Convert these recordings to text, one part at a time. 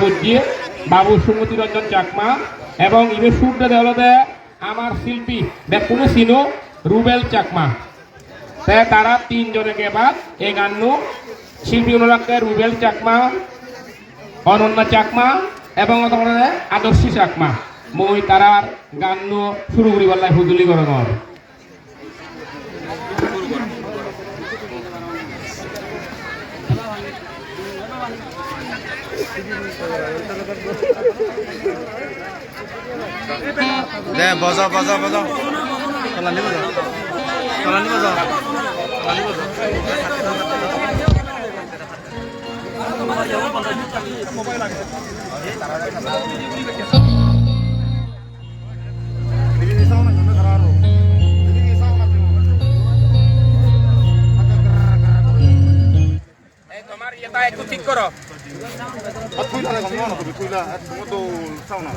বুঝছি বাবু সুমতি রঞ্জন চাকমা এবং ইবে সুরটা দেওয়ালতে আমার শিল্পী দেখুন চিনো রুবেল চাকমা তারা তিনজনে এবার এই গান শিল্পী অনুরাগকে রুবেল চাকমা অনন্যা চাকমা এবং আদর্শী চাকমা মই তারার গান শুরু করি বললাই হুজুলি গরমর দে বাজাও বাজাও বাজাও তলানি বাজাও তলানি বাজাও তলানি বাজাও মোবাইল লাগে তোমার এটা একটু ঠিক করো কুইলা না কমনো না কুইলা একদম তো সাউনা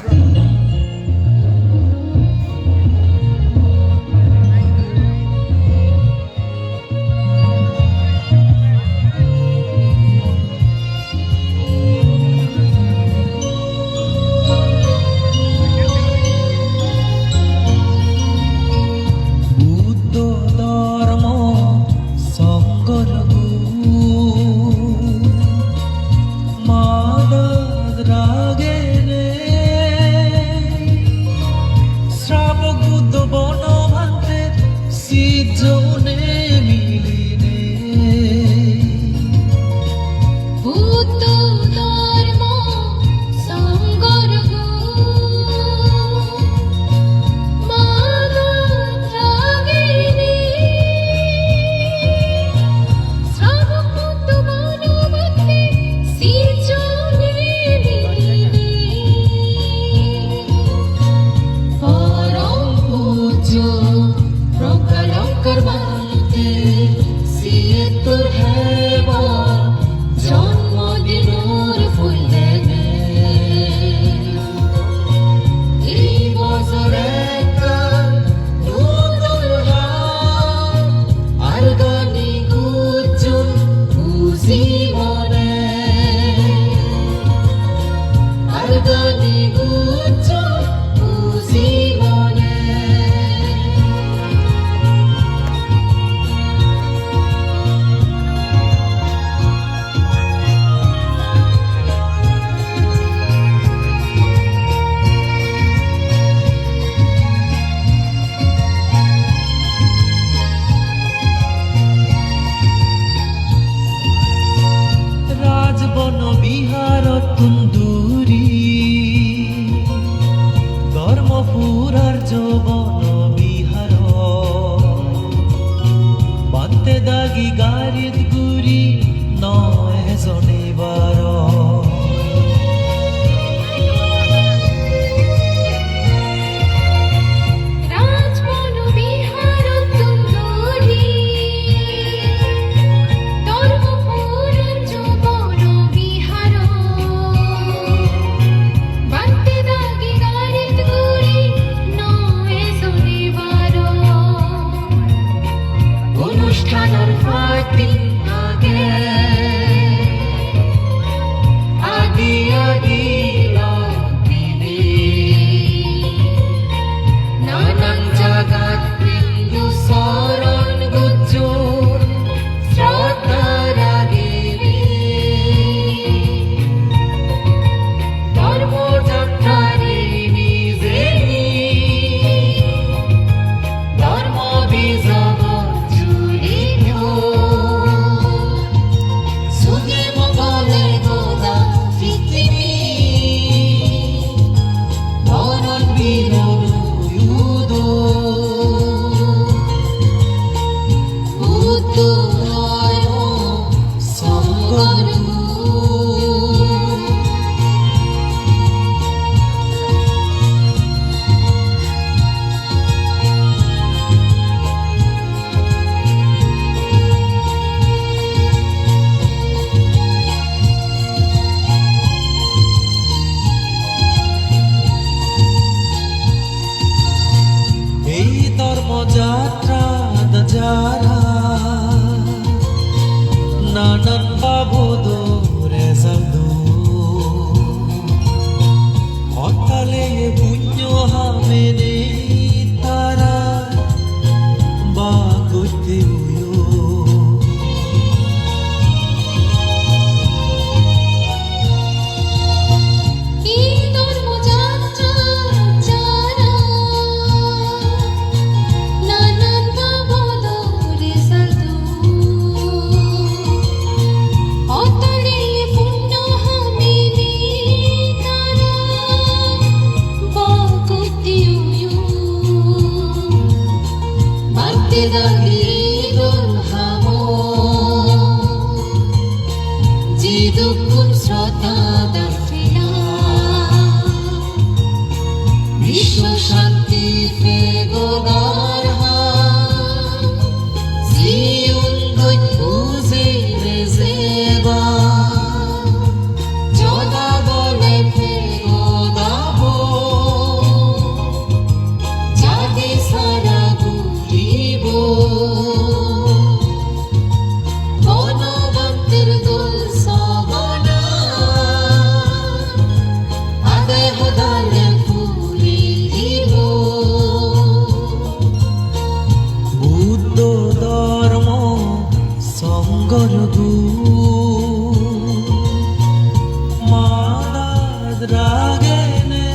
রাগেনে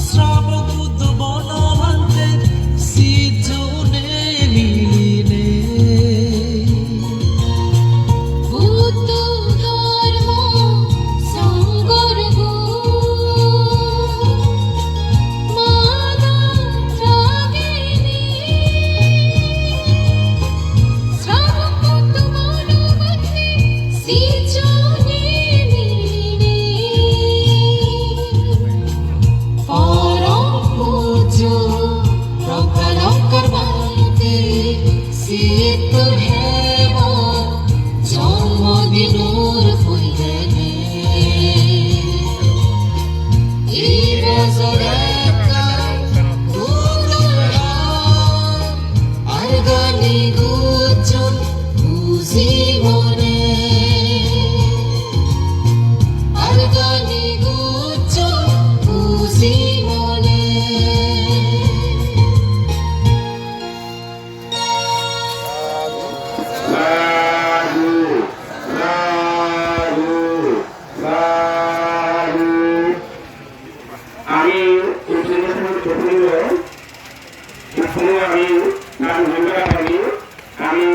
শ্রাববুদ্ধ বনভান্তে সিজনে মিলিনে বুদ্ধ ধর্ম সংগর্গ মানা রাগেনে শ্রাববুদ্ধ বনভান্তে সিজনে মিলিনে পরম পূজ্য রঙ্গলঙ্কর বান্তে সিদ্ধ হেম জন্মদিনুর ফুলদেনে এই বছরে আর গানে গুজন বুঝি মনে আর গানে গুজন বুঝি মনে আমি আমি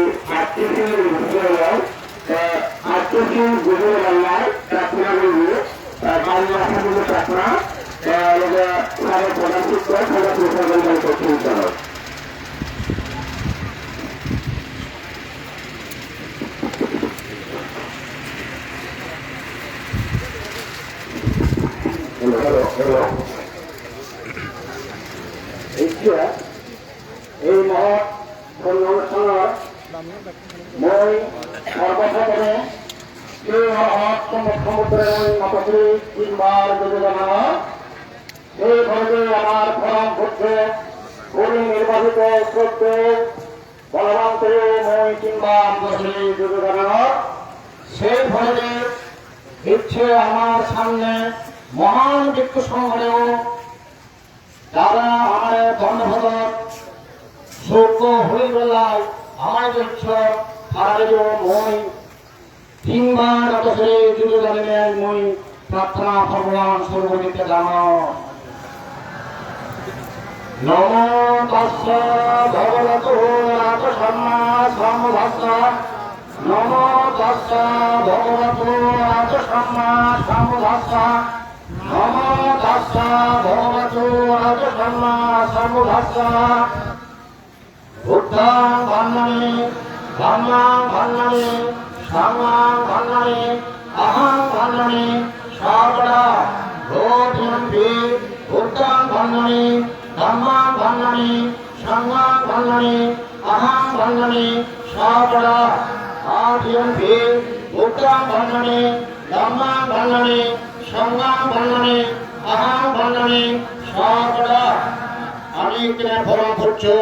আত্মীয় গুরু বাংলায় প্রার্থনা করবো প্রার্থনা প্রধান শিক্ষক করতে এই মহৎ অনুষ্ঠানের মই সর্বপ্রথমে সেই মহৎ সমুদ্রের মাতাশ্রী তিনবার যোজনা সেই ভাবে আমার পরম পুত্র কবি নির্বাচিত শ্রদ্ধ বলবন্তে মই তিনবার মাতাশ্রী যোজনা সেই ভাবে ইচ্ছে আমার সামনে মহান ব্যক্ত সংগ্রহ যারা আমার ধন্যবাদ যোগ্য হয়ে বেলায় আমাদের হারাইব মই তিনবার অতসরে যুগে জানিলেন মই প্রার্থনা ভগবান সর্বদিকে জানো নম তস্য ভগবতো রাজ সম্মা সম্ভাষা নম তস্য ভগবতো রাজ সম্মা সম্ভাষা নম তস্য ভগবতো রাজ সম্মা সম্ভাষা বুদ্ধং ভান্নামি ধম্মং ভান্নামি সংঘং ভান্নামি অহং ভান্নামি সর্বদা ভূতিয়ম্পি বুদ্ধং ভান্নামি ধম্মং ভান্নামি সংঘং ভান্নামি অহং ভান্নামি সর্বদা ভূতিয়ম্পি বুদ্ধং ভান্নামি ধম্মং ভান্নামি সংঘং ভান্নামি অহং ভান্নামি সর্বদা আমি কিনা ভরণ করছো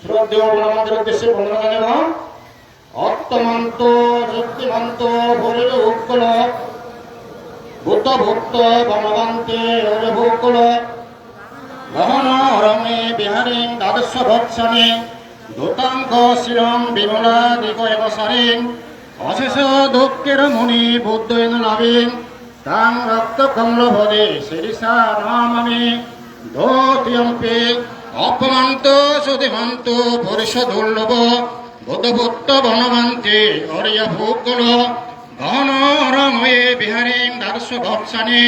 শ্রদ্ধেয় আমাদের উদ্দেশ্যে বর্ণনা জানাব অর্থমন্ত যুক্তিমন্ত ভরিল উৎকল বুদ্ধ ভক্ত বনবন্তে ভূকল গহন রমে বিহারী দ্বাদশ ভৎসনে দূতাঙ্ক শিরম বিমলা দিগ এবসারিং অশেষ দুঃখের মুনি বুদ্ধেন লাভিং তাং রক্ত কমল ভদে শিরিষা নামামি ধোতিয়ম্পে অপমান্ত সুধিমন্ত পরিষদ দুর্লভ বুদ্ধভূত বনবন্তে অরিয়া ভূকল গহন রময়ে বিহারী দ্বাদশ ভৎসনে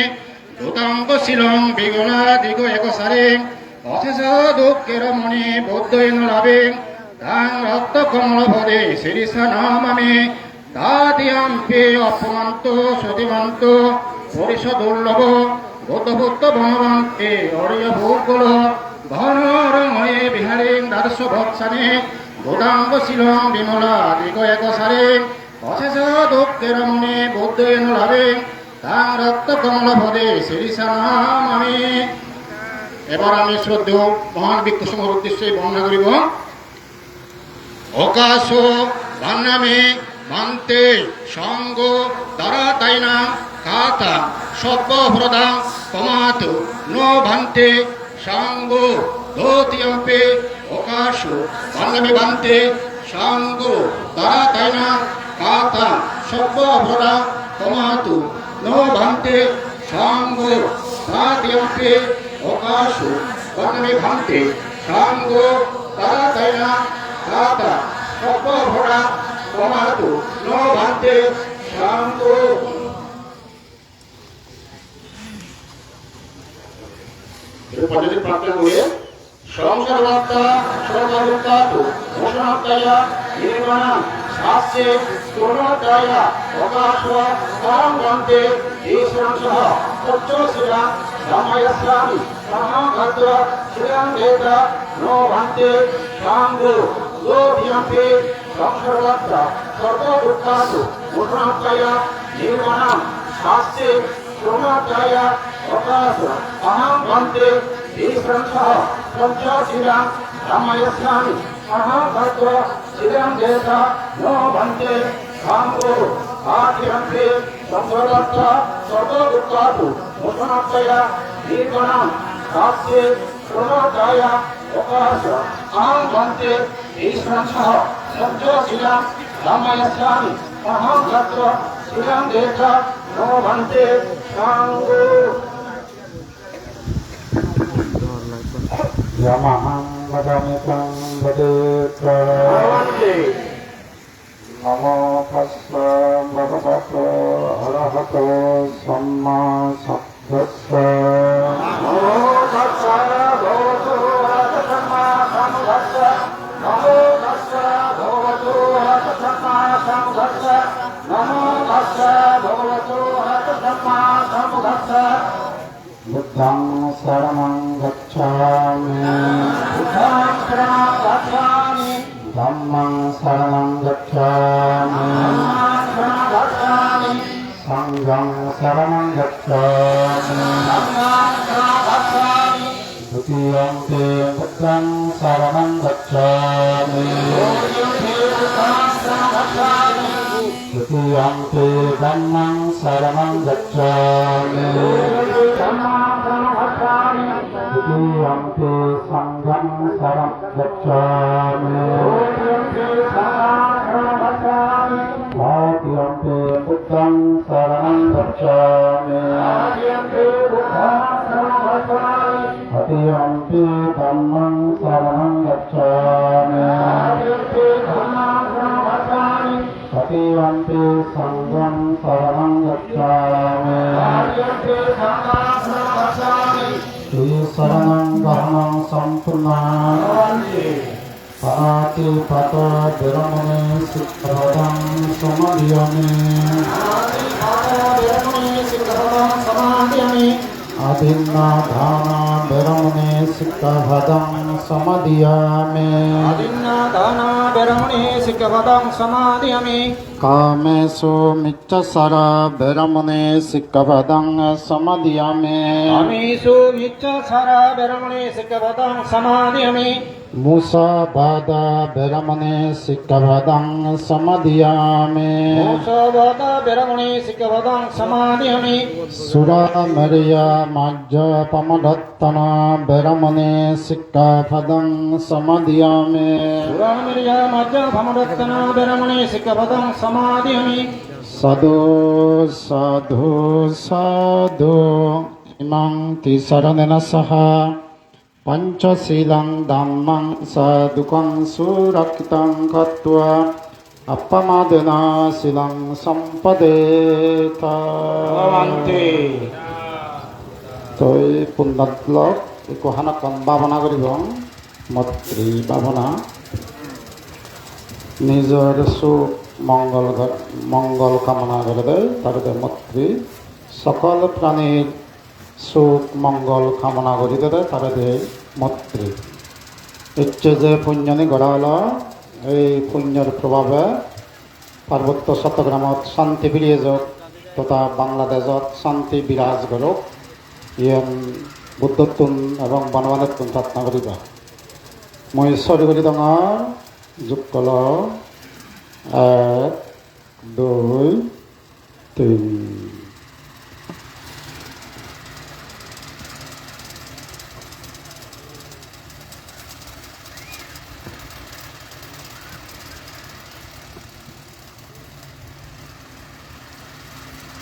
দূতাঙ্ক শিলং বিগলা দিগ একসারিং অশেষ দুঃখের মণি বুদ্ধেন লাভিং তাং রক্ত কমল ভদে শিরিষা নামামি দাদিয়াম্পে অপমান্ত সুধিমন্ত পরিষদ দুর্লভ বুদ্ধভূত বনবন্তে অরিয়া ভূকল ঘনরময়ে বিহারী দ্বাদশ ভৎসনে দূতাঙ্ক শিলং বিমলা দিগ একসারিং অশেষ দুঃখের মনে বুদ্ধেন লাভিং তাং রক্ত কমল ভদে শিরিষা নামামি। এবার আমি শ্রদ্ধেয় মহান ভিক্ষুসমূহের উদ্দেশ্যে বর্ণনা করিব অকাশ ভান্নামে ভান্তে সঙ্গ দ্বারা তাইনা কাতা সর্বভ্রদা কমাত নো ভান্তে সঙ্গ ধোতিয়ম্পে অকাশ ভান্নামে ভান্তে সঙ্গ দ্বারা তাইনা কাতা সর্বভ্রদা কমাতু নো ভান্তে সাঙ্গ সাদিয়ন্তে অকাশু কর্মে ভান্তে সাঙ্গ তারাতায়না তাতা সর্বভরা কমাতু নো ভান্তে সাঙ্গ। পদ্ধতি প্রাপ্ত হয়ে সংসারবার্তা সর্বাবতাতু মোশনাত্তায়া নির্মাণা শাস্ত্রে স্তোত্রায়া অকাশা সারাঙ্গন্তে ঈশ্বরসহ সচ্চশিরা রামায়স্বামী সমাগত শ্রিয়াং বেদা নো ভান্তে সাঙ্গো লোভিয়ন্তে সংসারবার্তা সর্বদুঃখাতু মোশনাত্তায়া নির্মাণা শাস্ত্রে স্তোত্রায়া অকাশা সারাঙ্গন্তে ঈশ্বরসহ সচ্চশিরা রামায়স্বামী সমাগত শ্রিয়াং বেদা নো ভান্তে সাঙ্গো আধিরন্তে সংসারবার্তা সর্বদুঃখাতু মোশনাত্তায়া নির্মাণা শাস্ত্রে স্তোত্রায়া অকাশা সারাঙ্গন্তে ঈশ্বরসহ সচ্চশিরা রামায়স্বামী সমাগত শ্রিয়াং বেদা নো ভান্তে সাঙ্গো। Yamaham vadamitam vadetra Namo tassa bhagavato arahato samma sambuddhassa Namo tassa bhagavato arahato samma sambuddhassa. Namo tassa bhagavato arahato samma sambuddhassa. Namo tassa bhagavato arahato samma sambuddhassa. Buddhang saranang gacchami Buddhang saranang gacchami. Dhammang saranang gacchami Dhammang saranang gacchami. Sanghang saranang gacchami Dhammang saranang gacchami. Dutiyampi buddhang saranang gacchami Buddhang saranang gacchami. Dutiyampi dhammang saranang gacchami Dhammang saranang gacchami. Dutiyampi sanghang saranang gacchami Tatiyampi buddhang saranang gacchami Tatiyampi dhammang saranang gacchami Tatiyampi sanghang saranang gacchami Ti saranang gahanang sampurnam Pati pato viramane sikkhavadam samadhyami Adinna dhana viramane sikkhavadam samadhyami Kamesu miccasara viramane sikkhavadam samadhyami Musabada viramane sikkhavadam samadhyami Sura Mariya Majja Pamadattana viramane sikkhavadam samadhyami Sadhu sadhu sadhu imang tisaranena saha Panchasilang dhammang sadukang surakitam katva Appamadena silang sampadeta Toy pundatlok iku hanakan bhavana koribong motri bhavana নিজের সুখ মঙ্গল কামনা করে তারপরে মৈত্রী সকল প্রাণীর সুখ মঙ্গল কামনা করি দেয় তারপরে মৈত্রী ইচ্ছে যে পুণ্যনি গড়া হল এই পুণ্যের প্রভাবে পার্বত্য চট্টগ্রামত শান্তি ফিরিয়ে যাওক তথা বাংলাদেশত শান্তি বিরাজ করুক ইয়েন বুদ্ধত্বন এবং বনবানত্বন প্রার্থনা করিবা মই চৰি কৰি ডাঙৰ যোগ কল 1 2 3 Namo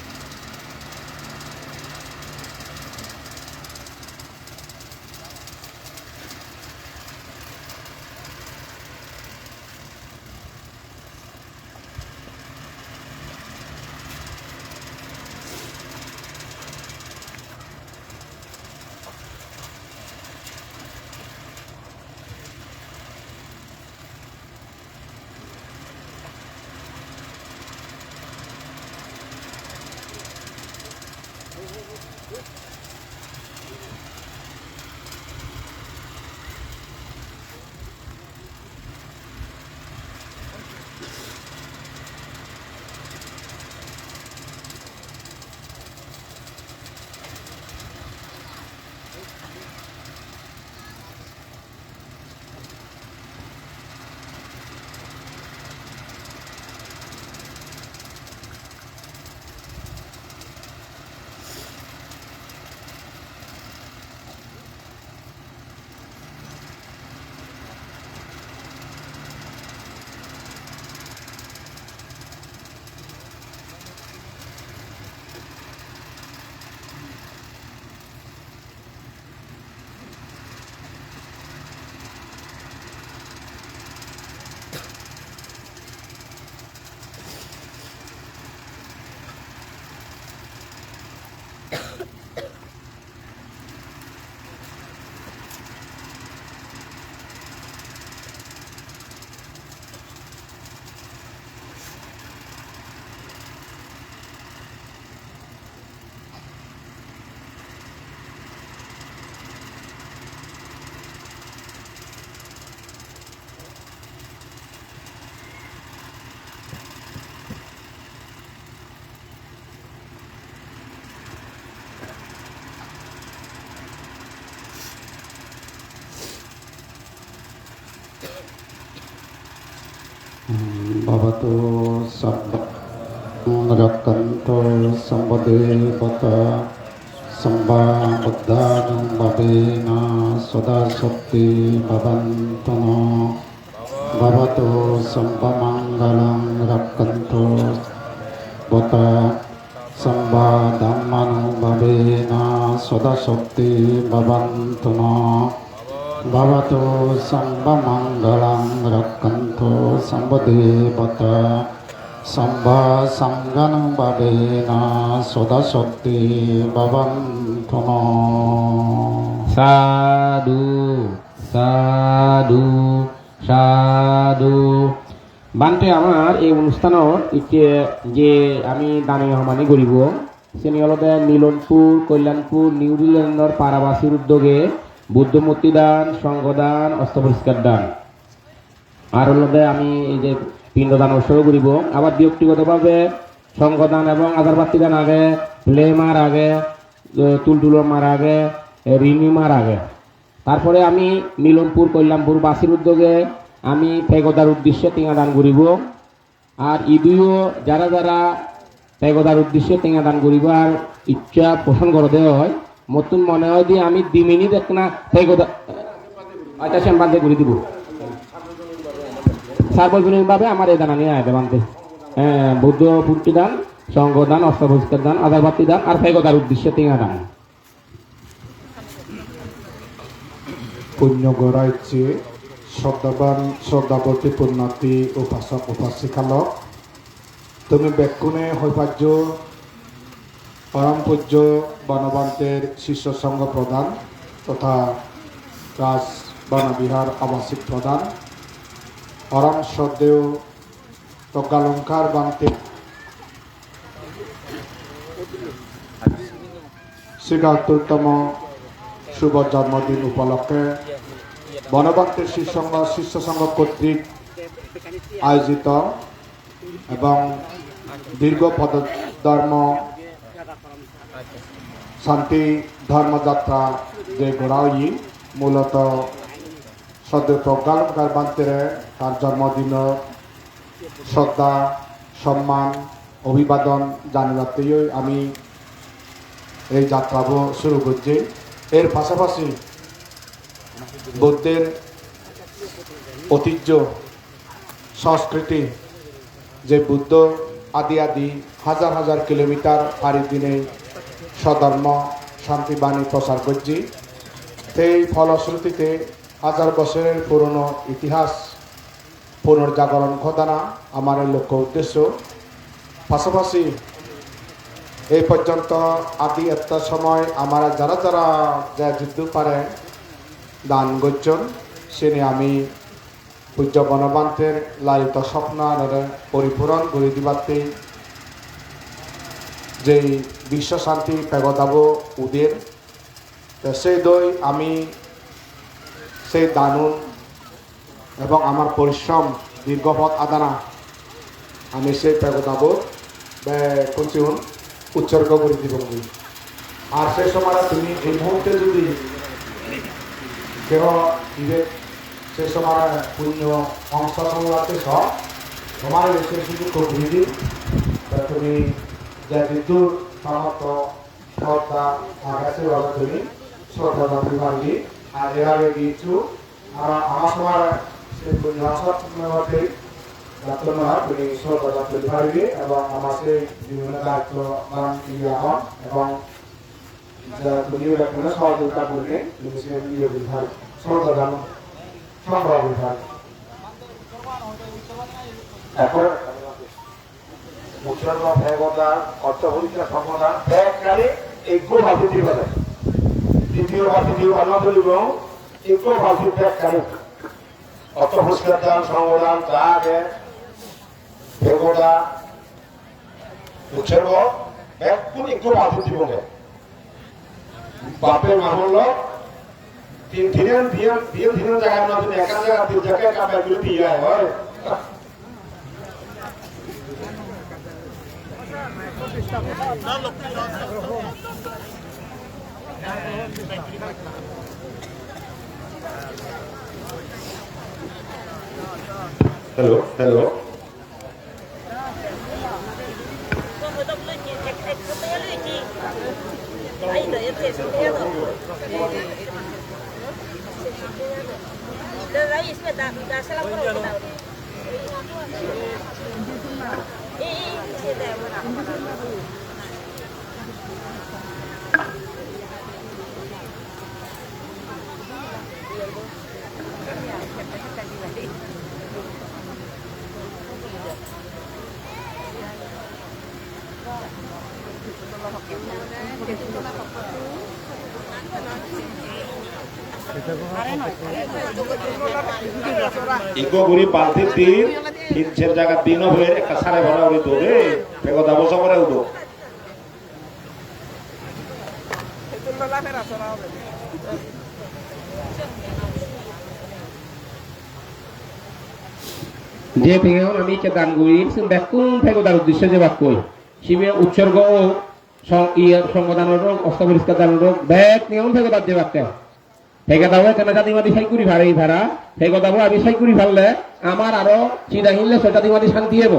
भवतु रक्षन्तु सम्पदेवता सम्बुद्धानं भवेन सदा शक्ति भवन्तु नो भवतु सम्पमङ्गलं रक्षन्तु बत सम्बधम्मनं भवेन सदा शक्ति भवन्तु नो भवतु सम्बमङ्गलं रक्षन्तु सम्बदेवता सम्बसङ्गनं भवेन सदा शक्ति भवन्तु नो সাধু সাধু সাধু বানতে আমার এই অনুষ্ঠানত এতিয়া যে আমি দানী সমানি কৰিব সেনি হলতে মিলনপুর কল্যাণপুর নিউ দিল্যান্ডর পারাবাসীর উদ্যোগে বুদ্ধ মূর্তি দান সংঘদান অস্ত্রপরিষ্কার দান আর হলতে আমি এই যে পিণ্ডদান উৎসর্গ কৰিব আবার ব্যক্তিগতভাবে সংঘদান এবং আধারবাতি দান আগে প্লেমার আগে তুলতুলোর মার আগে রিনিমার আগে তারপরে আমি মিলনপুর কল্যাণপুর বাসীর উদ্যোগে আমি পেগদার উদ্দেশ্যে টিঙা দান করিব আর ইদুও যারা যারা পেগদার উদ্দেশ্যে টিঙা দান করিবার ইচ্ছা পোষণ করতে হয় মতন মনে হয় যে আমি 2 মিনিট একটা পেগদা আচ্ছা সে বান্ধে করে দিব সার্বজনীনভাবে আমার এই দান নিয়ে আয় বান্ধে বুদ্ধ মূর্তি দান সংঘদান অস্ত্রপরিষ্কার দান আধারবাতি দান আর পেগদার উদ্দেশ্যে টিঙা দান পুণ্যগৰাইছে শ্ৰদ্ধাৱান শ্ৰদ্ধাৱতী পুণ্যাৰ্থী উপাসক উপাসিকালক তুমি বেকুণে সৌভাগ্য পৰম পূজ্য বনবন্তের শিষ্য সংঘ প্রধান তথা রাজ বনবিহার আবাসিক প্রধান পরম শ্রদ্ধেয় প্রজ্ঞালঙ্কার বান্তে ছিয়াত্তরতম শুভ জন্মদিন উপলক্ষে বনবন্তের শিষ্য সংঘ কর্তৃক আয়োজিত এবং দীর্ঘ পদধর্ম শান্তি ধর্মযাত্রা যে গড়াই মূলত সদ্য প্রজ্ঞালঙ্কার বান্তেরে তার জন্মদিন শ্রদ্ধা সম্মান অভিবাদন জানাতেই আমি এই যাত্রা শুরু করছি এর পাশাপাশি বুদ্ধের ঐতিহ্য সংস্কৃতি যে বুদ্ধ আদি আদি হাজার হাজার কিলোমিটার পাড়ি দিনে স্বধর্ম শান্তিবাণী প্রচার করছি সেই ফলশ্রুতিতে হাজার বছরের পুরনো ইতিহাস পুনর্জাগরণ ঘটানা আমার লক্ষ্য উদ্দেশ্য পাশাপাশি এই পর্যন্ত আদি একটা সময় আমার যারা যারা যা যুদ্ধ পারে দান করছেন সে আমি পূজ্য যে বিশ্ব শান্তি পেগদাব উদের তো সেই দই আমি সেই দানুন এবং আমার পরিশ্রম দীর্ঘপথ আদানা আমি সেই পেগদাব কোনচিউন উৎসর্গ করে দিব আর সেই সময় তুমি এই মুহূর্তে যদি কেহ ইবে সে সময় পুণ্য অংশগ্রহণ আছে সব তোমার সে সুযোগ করে দিই তুমি যা বিদ্যুৎ সামর্থ্য শ্রদ্ধা আছে তুমি শ্রদ্ধা জানতে পারবি আর এভাবে দিয়েছু আর আমার সময় সে পুণ্য অংশগ্রহণে যাত্রা নয় তুমি শ্রদ্ধা জানতে পারবি এবং আমার সেই বিভিন্ন দায়িত্ব মান এখন এবং তুমি কোনো সহযোগিতা করলে তুমি সে ইয়ে বিভাগ শ্রদ্ধা জানো সংগ্রহ বিভাগ এখন উৎসর্গ ভগবতার অর্থ পরীক্ষা সম্পদান এককালে এগ্য ভাষিটি বলে দ্বিতীয় ভাষিটি অন্য বলিব এগ্য ভাষিত এককালে অর্থ পুরস্কার দান সংবদান যা আগে ভগবতা উৎসর্গ কোন এগ্য ভাষিটি বলে বাপের মাহল তিন দিনের জায়গায় না তুমি একা জায়গা দু জায়গায় কাপড় গুলো দিয়ে হয় হ্যালো হ্যালো ইগো গুরি পালতি তিন জায়গা দিন হয়ে একটা সাড়ে ভরা উড়ি তো রে বেগদা বসা করে উঠো যে পেগেও আমি কে দান করি বেকুম পেগদার উদ্দেশ্য যে বাক্য শিবে উৎসর্গ ও সংগদানের অস্তপরিষ্কার দানের ব্যাগ নিয়ম পেগদার যে বাক্য পেগদাও কেন জাতিমাদি সাইকুরি ভাড়াই ভাড়া পেগদাবো আমি সাইকুরি ভাড়লে আমার আরো চিনা হিনলে জাতিমাদি শান্তি হব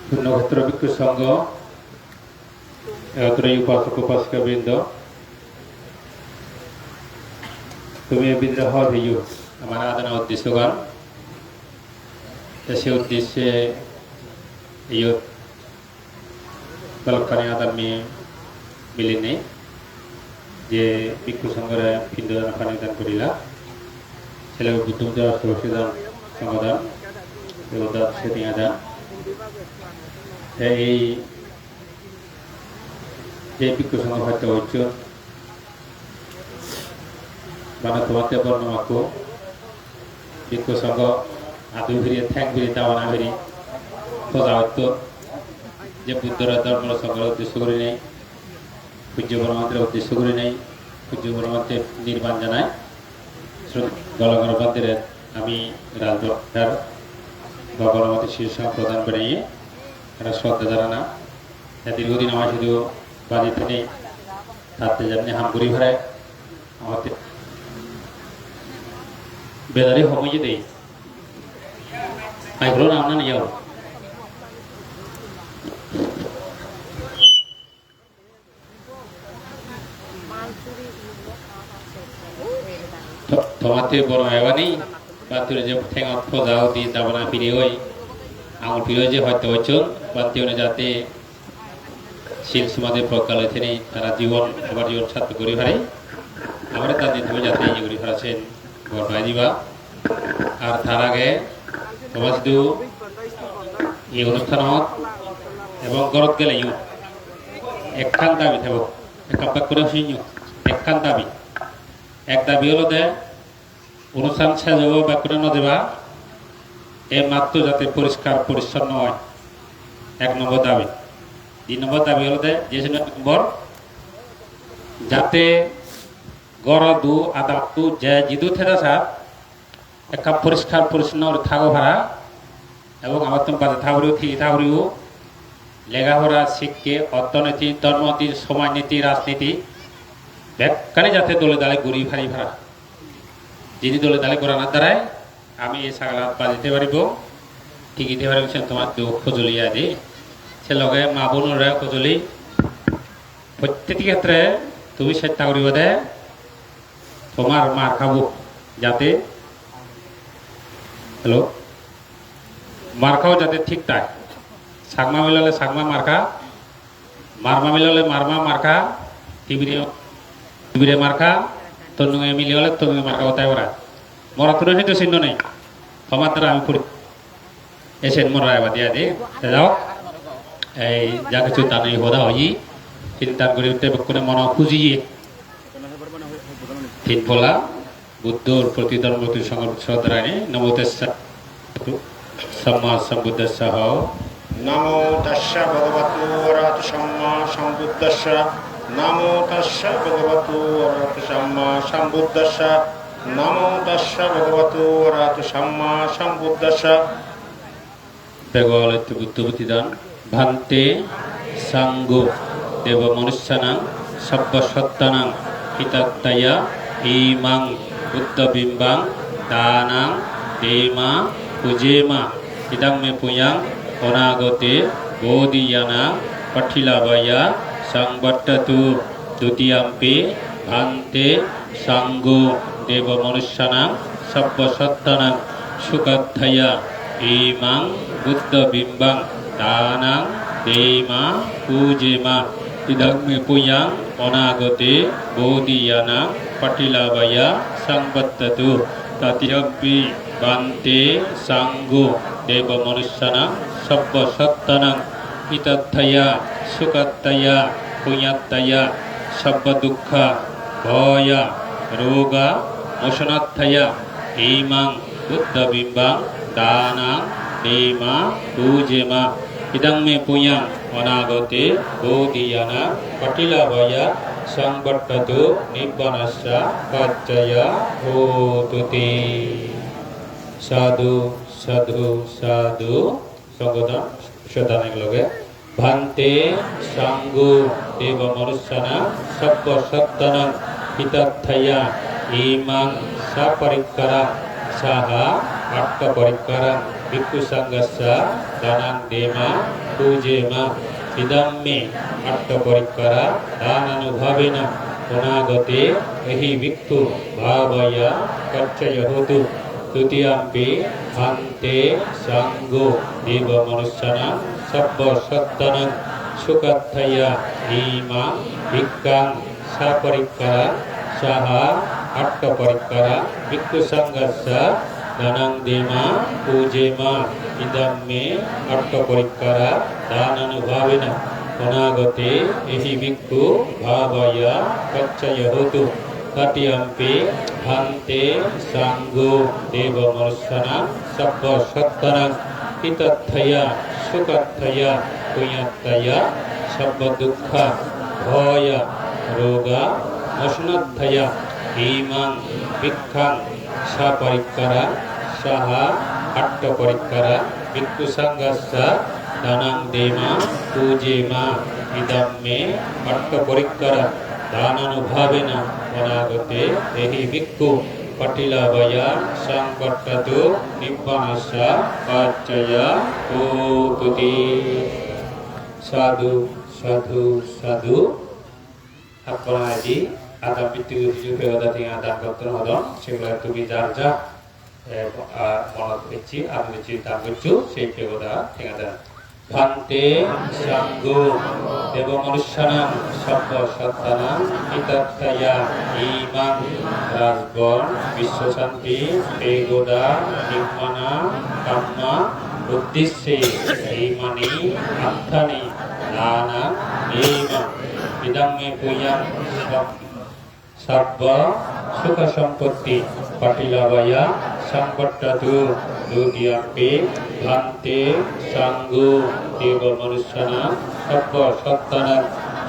পূর্ণভদ্র ভিক্ষু সংঘ উপাসক উপাসিকা বৃন্দ তুমি বিদ্রোহ ভিউ আমার আদানা উদ্দেশ্যগান সে উদ্দেশ্যে ইয়ত balokani adan mi bilini যে ভিক্ষু সংঘরে পিণ্ডদান পানিদান করিলা ছেলে বুদ্ধ সরস্বদান সমাধান দেবদান সেদিন দান এই যে ভিক্ষু সংঘ হয়তো হচ্ছ মানে তোমাকে বর্ণমাকো ভিক্ষু সংঘ আদু ফিরিয়ে ঠ্যাং ফিরিয়ে দাওয়ানা ফিরি খোঁজা হতো যে বুদ্ধরা ধর্ম সংঘের উদ্দেশ্য করে নেই পূজ্য পরমাত্মের উদ্দেশ্য করে নেই পূজ্য পরমাত্মের নির্বাণ জানায় গলগর মন্দিরের আমি রাজভক্তার বা পরমাত্মের শীর্ষ প্রদান করে নিয়ে একটা শ্রদ্ধা জানা দীর্ঘদিন আমার শুধু বাড়িতে নেই তাতে যেমনি হামগুড়ি ভাড়ায় আমাদের বেদারি সময় দেই মাইক্রো নাম না নিয়ে তোমাতে বড় এবানি বাতুরে যে ঠেঙত ফোজাও দিয়ে দাবনা ফিরে হই আঙুল ফিরে যে হয়তো হচ্ছন বাতিওনে যাতে শিল সমাজে প্রকাল হয়েছে তারা জীবন আবার জীবন ছাত্র করি হারে আমরা তাদের তুমি যাতে ইয়ে করি হারাছেন গড়াই দিবা আর তার আগে তোমার শুধু এই অনুষ্ঠানত এবং গরত গেলে ইউ একখান দাবি থাকব একাব্যাক করে শুনিও একখান দাবি এক দাবি হলো দে অনুষ্ঠান শেষ হব বা করে নদেবা এ মাত্র যাতে পরিষ্কার পরিচ্ছন্ন হয় 1 নম্বর দাবি 2 নম্বর দাবি হলো দে যে নম্বর যাতে গরদু আদাতু যে জিদু থেদা সাপ একটা পরিষ্কার পরিচ্ছন্ন থাকো ভাড়া এবং আমার তুমি বাজে থাবরিও থি থাবরিও লেখাপড়া শিক্ষে অর্থনীতি ধর্মনীতি সমাজনীতি রাজনীতি ব্যাখ্যানে যাতে দলে দালে ঘুরি ফারি ভাড়া যিনি দলে দালে করানোর দ্বারাই আমি এই ছাগলাত বাজিতে পারিব টিকিতে পারিব সে তোমার দুঃখ খজলিয়া দি সে লগে মা বোনরা খজলি প্রত্যেক ক্ষেত্রে তুমি চেষ্টা করিব দে তোমার মার খাবো যাতে হ্যালো মার খাও যাতে ঠিক তাই সাগমা মিলালে সাগমা মার্কা মারমা মিলালে মারমা মার্কা টিবিরে মার্কা তনুঙে মিলি হলে তনুঙে মার্কা হতাই ওরা মরা তোর তো চিহ্ন নেই তোমার দ্বারা আমি পড়ি এসেন মরা এবার দিয়া দি যাও এই যা কিছু তা নেই হোদা হই চিন্তা করে করে মন খুঁজিয়ে তিন বলা বুদ্ধর প্রতি ধর্মতির সংগ্রামে নমোতেস্যা সম্মা সম্বুদ্ধস্য হও নমো তস্য ভগবতু অরহত সম্মা সম্বুদ্ধস্য নমো তস্য ভগবতু অরহত সম্মা সম্বুদ্ধস্য নমো তস্য ভগবতু অরহত সম্মা সম্বুদ্ধস্য বেগলিত বুদ্ধবুদ্ধিদান ভান্তে সাঙ্গ দেব মনুষ্যানাং সব্বসত্তানাং হিতাত্তয়া ইমাং বুদ্ধবিম্বাং দানাং দেমা পূজেমা ইদং মে পুয়াং অনাগতে বোধিয়ানা পঠিলাভয়া সংবর্ততু দ্বিতীয়াম্পি ভান্তে সাঙ্গ দেব মনুষ্যানাং সব্বসত্তানাং সুখাধ্যায়া ইমাং বুদ্ধবিম্বাং দানাং দেমা পূজেমা ইদং মে পুয়াং অনাগতে বোধিয়ানা পঠিলাভয়া সংবর্ততু তৃতীয়াম্পি ভান্তে সাঙ্গ দেব মনুষ্যানাং সব্বসত্তানাং হিতাত্থয়া সুখাত্থয়া পুণ্যাত্থয়া সব্বদুঃখ ভয়া রোগা মোশনাত্থয়া ইমাং বুদ্ধবিম্বাং দানাং দেমা পূজেমা ইদং মে পুণ্যাং অনাগতে বোধিয়ানা পঠিলাভয়া সংবর্ততু নিব্বানাস্য পাচ্চয়া হোতুতে সাধু সাধু সাধু সঙ্গদান শ্রদ্ধানের লগে ভান্তে সাঙ্গু দেব মনুষ্যানাং সব্বসত্তানাং হিতাত্থয়া ইমাং সপরিক্করা সাহা আট্টপরিক্করা ভিক্ষু সংঘস্য দানাং দেমা পূজেমা ইদং মে আট্টপরিক্করা দানানুভাবেন অনাগতে এহি ভিক্ষু ভাবয়া পচ্চয় হোতু তৃতীয়াম্পি ভান্তে সাঙ্গ দেব মনুষ্যানাং সব্বসত্তানাং সুখাত্থয়া ইমাং ভিক্ষাং saparikkara saha atta parikkara bhikkhu sanghassa danang dema pujema idamme atta parikkara dananubhavena anagate ehi bhikkhu bhavaya paccaya hotu Katiyampi hante sanggo deva manussana sabba sattanang hitathaya sukathaya puyathaya sabba dukkha bhaya roga mosnathaya imang bhikkhang saparikkara saha atta parikkara bhikkhu sanghassa danang dema pujema idamme atta parikkara dananubhavena anagate ehi bhikkhu patilavaya samvattatu nibbanassa paccaya hotuti. Sadhu sadhu sadhu আপনারা আগামী টিভিতে দাঁড়িয়ে দান করতে হদন সেগুলো তুমি যার যা মনত পেয়েছি আপনি চিন্তা করছো সেই পেগোদা ঠিক আছে ভান্তে সাঙ্গো দেব মনুষ্যানাং সব্য সত্তানাং হিতাত্তায়া ইমাং রাজবন বিশ্বশান্তি পেগোদা নির্মাণা কাম্মা উদ্দেশ্যে ইমানি আত্মানি নানা ইমাং ইদাম্মে পুয়াং sabba sukha sampatti patilavaya samvattatu dutiyampi bhante sanggo deva manusyana sabba sattana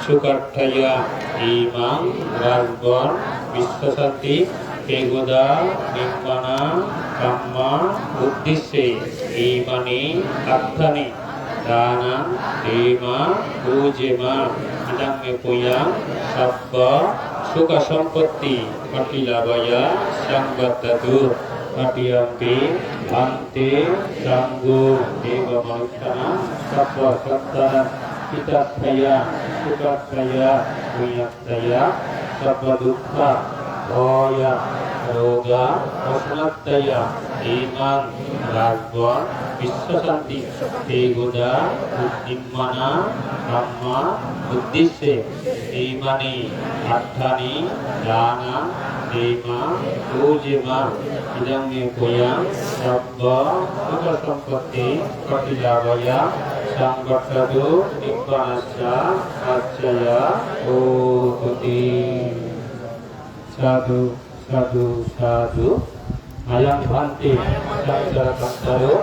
sukarthaya imang rajban vishwasanti kegoda nimmana kamma uddisse imani arthani dana dema pujema idamme puyang sabba sukha sampatti patilavaya samvattatu patiyampi bhante sanggo deva manusyana sabba sattana hitathaya sukathaya puyathaya sabba dukkha bhaya roga mosnathaya imang rajban vishwasanti kegoda nimmana kamma uddisse imani arthani dana dema pujema idamme puyang sabba sukha sampatti patilavaya samvattatu nibbanassa paccaya hotuti. Sadhu sadhu sadhu ayang bhante samsara kantaro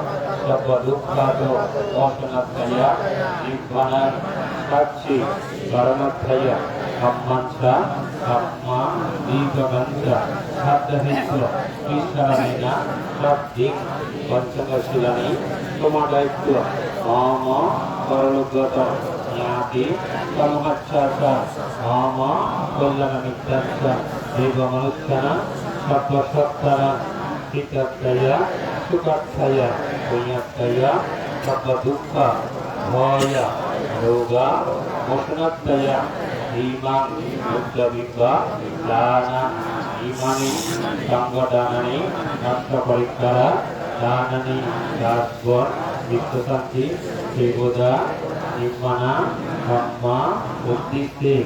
sabba dukkhato mosanathaya nibbana sakshi varanathaya kammansa kamma dīgamansa saddhahisya isharamena sabdik panchakasilani tomadaitya mama paralogata nyati kalamacchasa mama kollanamittassa deva manusyana sabba sattana hitathaya sukathaya puyathaya sabba dukkha bhaya roga mosnathaya imang uddavibba dana imani sanggadanani nasta parikkara danani dasbon vishwasanti kegoda nimmana kamma uddisse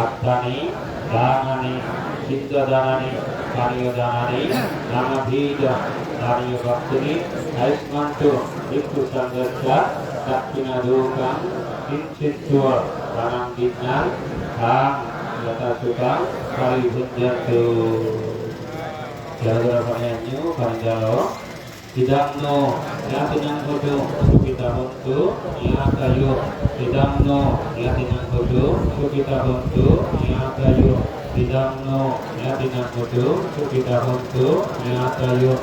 arthani danani siddha danani kariya danani nanabhija daniya bhaktini aismantu bhikkhu sanghassa dakkhina dokam kincitva danang dinnan kang yata sukang paribhujyantu. Jaga panyanyu panjalo tidamno yatinang hodu sukita hontu yatayu tidamno yatinang hodu sukita hontu yatayu tidamno yatinang hodu sukita hontu yatayu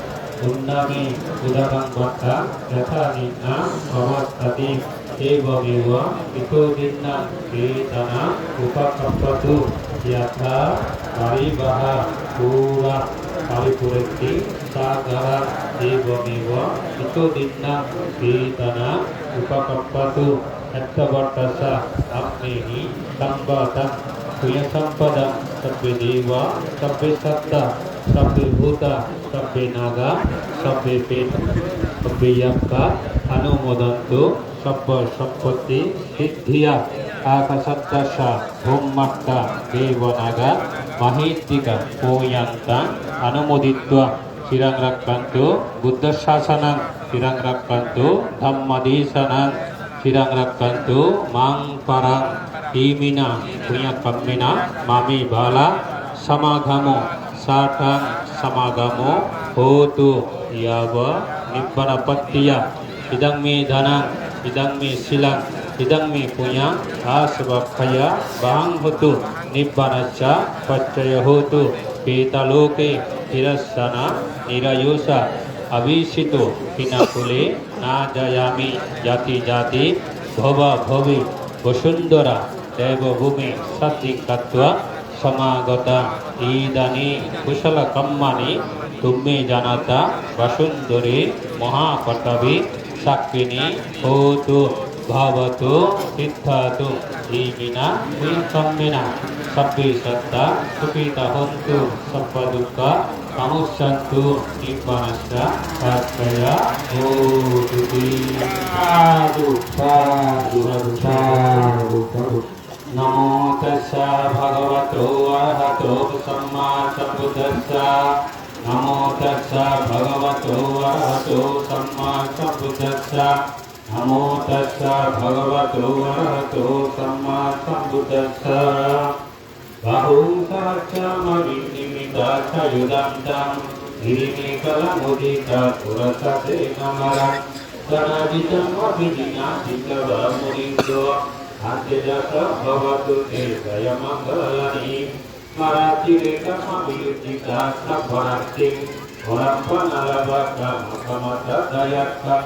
unnami udakang batta yatha ninna bhavastati eva meva ito dinna ketana upakappatu yatha paribaha pura paripurenti sagara eva meva ito dinna ketana upakappatu ettavattasa apnehi sambatan puya sampada sabbe deva sabbe satta sabbe bhuta sabbe naga sabbe peta sabbe yakka anumodantu sabba sampatti siddhiya Akasattasa Bhummatta Devanaga Mahittika Poyanta Anumoditva Sirang Rakkantu Buddha Sasanang Sirang Rakkantu Dhammadeshanang Sirang Rakkantu Mang Parang Himina Punya Kammina Mami Bala Samagamo Satang Samagamo Hotu Yava Nibbanapattiya Idang me dhanang Idang me silang Idang me punya Asvakkhaya Bang hotu Nibbanacca Paccaya hotu Petaloke Hirasana Nirayusa Avisito Pinakule Na Jayami Jati Jati Bhava Bhavi Vasundara Deva Bhumi Sattvikatva Samagata Idani Kusala Kammani Tumme Janata Vasundari Mahapatavi Sakini Hotu Bhavatu Siddhatu Himina Vinkammina Sabbi Satta Supita Hontu Sabbaduka Kamussantu Nibbanasya Paccaya Hotuti Sadhu Sadhu Sadhu Sadhu Namo tassa bhagavato arahato samma sambuddhassa Namo tassa bhagavato arahato samma sambuddhassa Namo tassa bhagavato arahato samma sambuddhassa Bahu sarca marinimita sayudamtam Hirimekala mudita kurasate namaram Sanaditam abhidina dikava murindo Antejasa bhavatu te jaya mangalani Marati reka samyuddhita sabharakti Varampanalabhaka makamata dayakka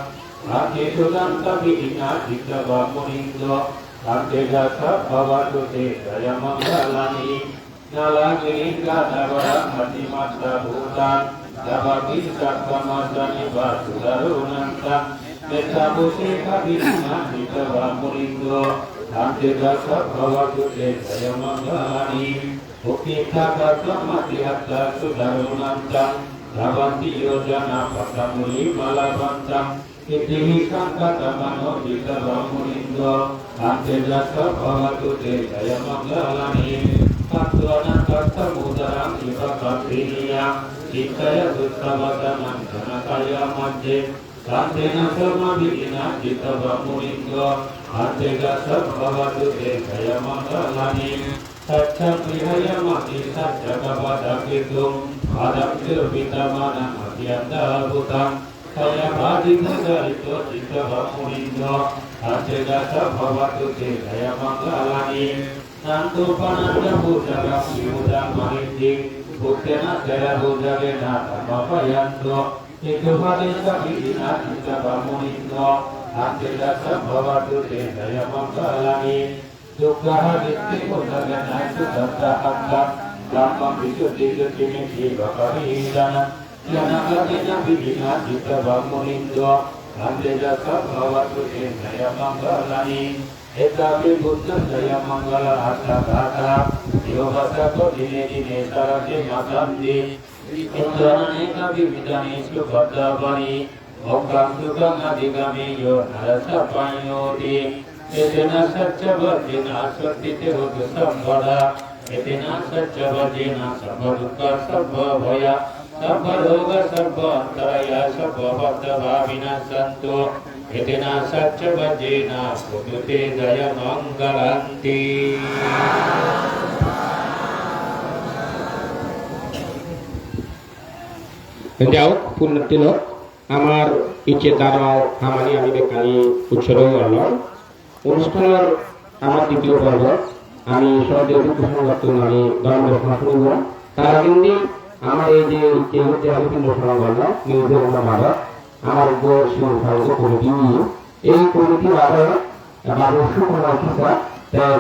Ante sudanta vidina dikava murindo Antejasa bhavatu te jaya mangalani Nalagiri gadavara matimata bhutan Davabhi sakkamasani vasudarunantam Metabusi kabhina dikava murindo Antejasa bhavatu te jaya mangalani Ukita kata matihatta sudarunantam Dhavanti yojana patamuli malabantam Itihi sankata mano dikava murindo Antejasa bhavatu te jaya mangalani Tattvana tatta mudaram iva kapiniya Chittaya duttavadanam janakaya madhye Santena sarma vidina dikava murindo Antejasa bhavatu te jaya mangalani Satcham prihaya mati satchakavadakitum Adam kirvitamana matyanta bhutam Kaya bhadinadharito dikava murindo Antejasa bhavatu te jaya mangalani Nantu pananda bhujagam yudam mahindik Bhuktena jaya bhujagena tamapayanto Ikuvadesa vidina dikava murindo Antejasa bhavatu te jaya mangalani Dukkha ditti bhujagena sudatta akka Lampam visuddhi suttini jivakaridana Janakatina vidina dikava murindo Antejasa bhavatu te jaya mangalani Etapi buddha jaya mangala atta gata Yogasato dine dine sarate matanti Indraneka vividani subhaddavani Mokkam sukam adhigami yo narasa panyoti Etena satcha vajjena svatite hotu sambhada Etena satcha vajjena sabhadukka sabhavaya Sabharoga sabhantaraya sabhavadava vinasantu Etena satcha vajjena putute jaya mangalanti যাও পুণ্যতিল আমার ইচ্ছে দ্বারা হামানি আমি বেকানি উৎসর্গ করলাম অনুষ্ঠানের আমার দ্বিতীয় পর্ব আমি সহদেব সংগঠন আমি ধর্ম ঘোষণা করব তার আগে আমার এই যে ইচ্ছে হচ্ছে আমি ঘোষণা করলাম নিউজের ভারত আমার যে শিল্প কমিটি এই কমিটি আবার বাবু সুকুমার অফিসার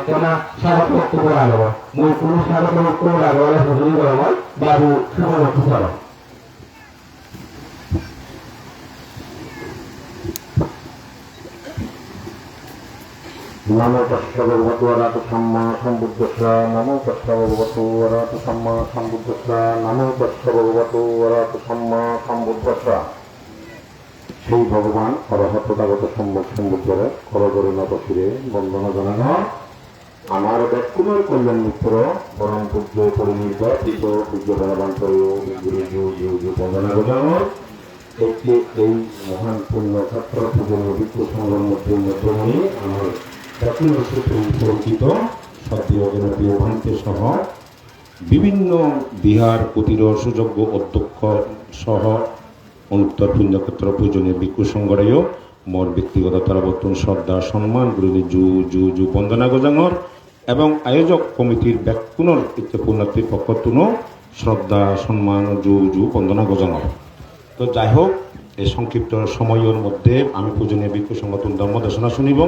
কেনা স্বাগত বক্তব্য রাখবো মই কোনো স্বাগত বক্তব্য রাখবো হুজুরি করবো বাবু Sukumar officer Namo tassa bhagavato arahato samma sambuddhassa Namo tassa bhagavato arahato samma sambuddhassa Namo tassa bhagavato arahato samma sambuddhassa সেই ভগবান অরহত তাগত সম্যক সম্বুদ্ধরে করজোরে নত শিরে বন্দনা জানানো আমার ব্যক্তিগত কল্যাণ মিত্র বরং পূজ্য পরিনির্বাচিত পূজ্য বলবান্তর বন্দনা গোজামর একটি এই মহান পূর্ণ ছাত্র পূজনীয় বৃক্ষ সংগ্রাম মধ্যে আমার জাতীয় সূত্রে পরিচিত সক্রিয় জনপ্রিয় ভান্তে সহ বিভিন্ন বিহার কুটির সুযোগ্য অধ্যক্ষ সহ অনুত্তর পুণ্যক্ষেত্র পূজনীয় ভিক্ষু সংঘরেও মোর ব্যক্তিগত তরবর্তন শ্রদ্ধা সম্মান গুরুনি জু বন্দনা গোজাঙর এবং আয়োজক কমিটির ব্যাকুণর ইত্যপূর্ণাত্রীর পক্ষতুনো শ্রদ্ধা সম্মান জু বন্দনা গোজাঙর। তো যাই হোক এই সংক্ষিপ্ত সময়ের মধ্যে আমি পূজনীয় ভিক্ষু সংগঠন ধর্মদেশনা শুনিব।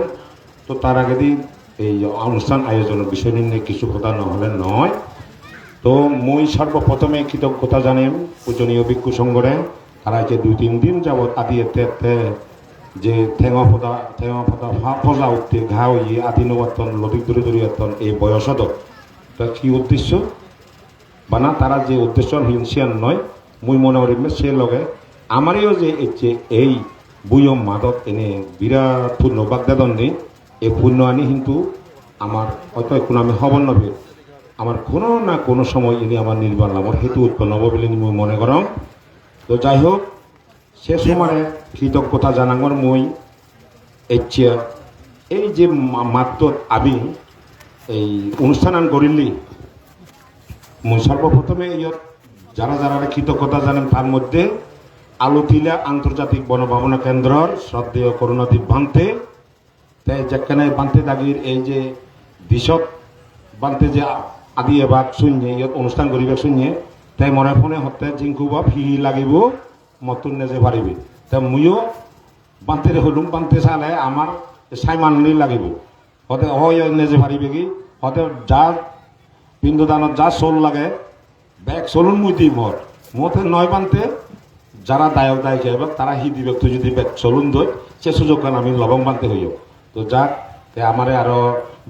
তো তার আগে দিন এই অনুষ্ঠান আয়োজনের বিষয় নিয়ে কিছু কথা নহলে নয়। তো মই সর্বপ্রথমে কৃতজ্ঞতা জানিম পূজনীয় ভিক্ষু সংঘরে তারা যে 2-3 দিন যাবৎ আদি এতে যে ঠেঙা ফোটা ফজা উঠতে ঘা হয়ে আদি নবর্তন লদিক দূরে এই বয়সত তা কি উদ্দেশ্য বানা তারা যে উদ্দেশ্য হিংসিয়ান নয় মুই মনে করি সে লগে আমারও যে এই বুয়ম মাদত এনে বিরাট পূর্ণ বাগদাদন নেই এই পূর্ণ আনি কিন্তু আমার হয়তো এখন আমি হবন নবে আমার কোনো না কোনো সময় এনে আমার নির্বাণ লাভর হেতু উৎপন্ন হব বলে মুই মনে করম। তো যাই হোক সে সময় কৃতজ্ঞতা জানাঙর মই এই যে মাত্র আমি এই অনুষ্ঠান করিলি মই সর্বপ্রথমে যারা কৃতজ্ঞতা জানেন তার মধ্যে আলুতিলা আন্তর্জাতিক বনভাবনা কেন্দ্রর শ্রদ্ধেয় করুণাদীপ বান্তে তাই যেখানে বান্তে দাগির এই যে দিশত বান্তে যে আদি এবার শুনিয়ে অনুষ্ঠান করিবে শুনিয়ে তাই মনে ফোনে হতে জিঙ্কুব হি লাগিব মতুন নেজে পারিবি তা মুইও বান্তে হলুম বান্তে চালে আমার সাইমানলি লাগিব হতে হয় নেজে পারিবে কি হতে যা পিণ্ডদানত যা চোল লাগে ব্যাগ চলুন মুই দিম মতে নয় বান্তে যারা দায়ক দায়িকা এবার তারা হি দিবে তুই যদি ব্যাগ চলুন দই সে সুযোগ কারণ আমি লবং বান্তে হইও। তো যাক আমারে আরো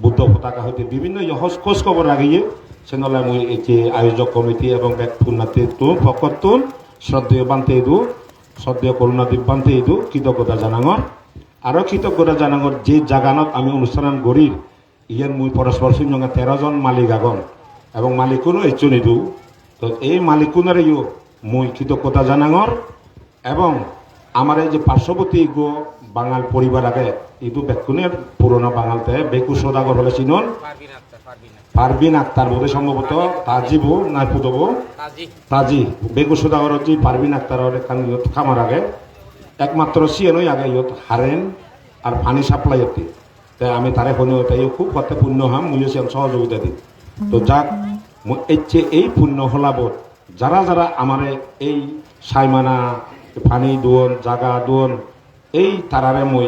বুদ্ধ পতাকা হইতে বিভিন্ন খোঁজ খবর রাখিয়ে সেনলে মুই এই যে আয়োজক কমিটি এবং ব্যাগ পুণ্যার্থী পক্ষতুন শ্রদ্ধেয় বান্তে ইদু শ্রদ্ধেয় করুণাদীপ বান্তে ইদু কৃতজ্ঞতা জানাঙর আরও কৃতজ্ঞতা জানাঙর যে জাগানত আমি অনুষ্ঠান করি ইয়ান মুই পরস্পর শূন্য 13 জন মালিক আগন এবং মালিকুনও একজন ইদু। তো এই মালিকুনেরও মুই কৃতজ্ঞতা জানাঙর এবং আমার এই যে পার্শ্ববর্তী গো বাঙাল পরিবার আগে ইদু বেকুনের পুরোনো বাঙালতে বেকু সদাগর হলে চিনন পারবিন আক্তার বোধে সম্ভবত তাজিবো না পুতবো তাজি বেকু সদাগর যে পারবিন আক্তার খামার আগে একমাত্র সিএনই আগে ইয়ত হারেন আর পানি সাপ্লাই হতে তাই আমি তারে শুনে তাই খুব হতে পূর্ণ হাম মুই সহযোগিতা দিই। তো যাক এই পূর্ণ হলাবত যারা আমার এই সাইমানা পানি দোন জাগা দোন এই তারারে মই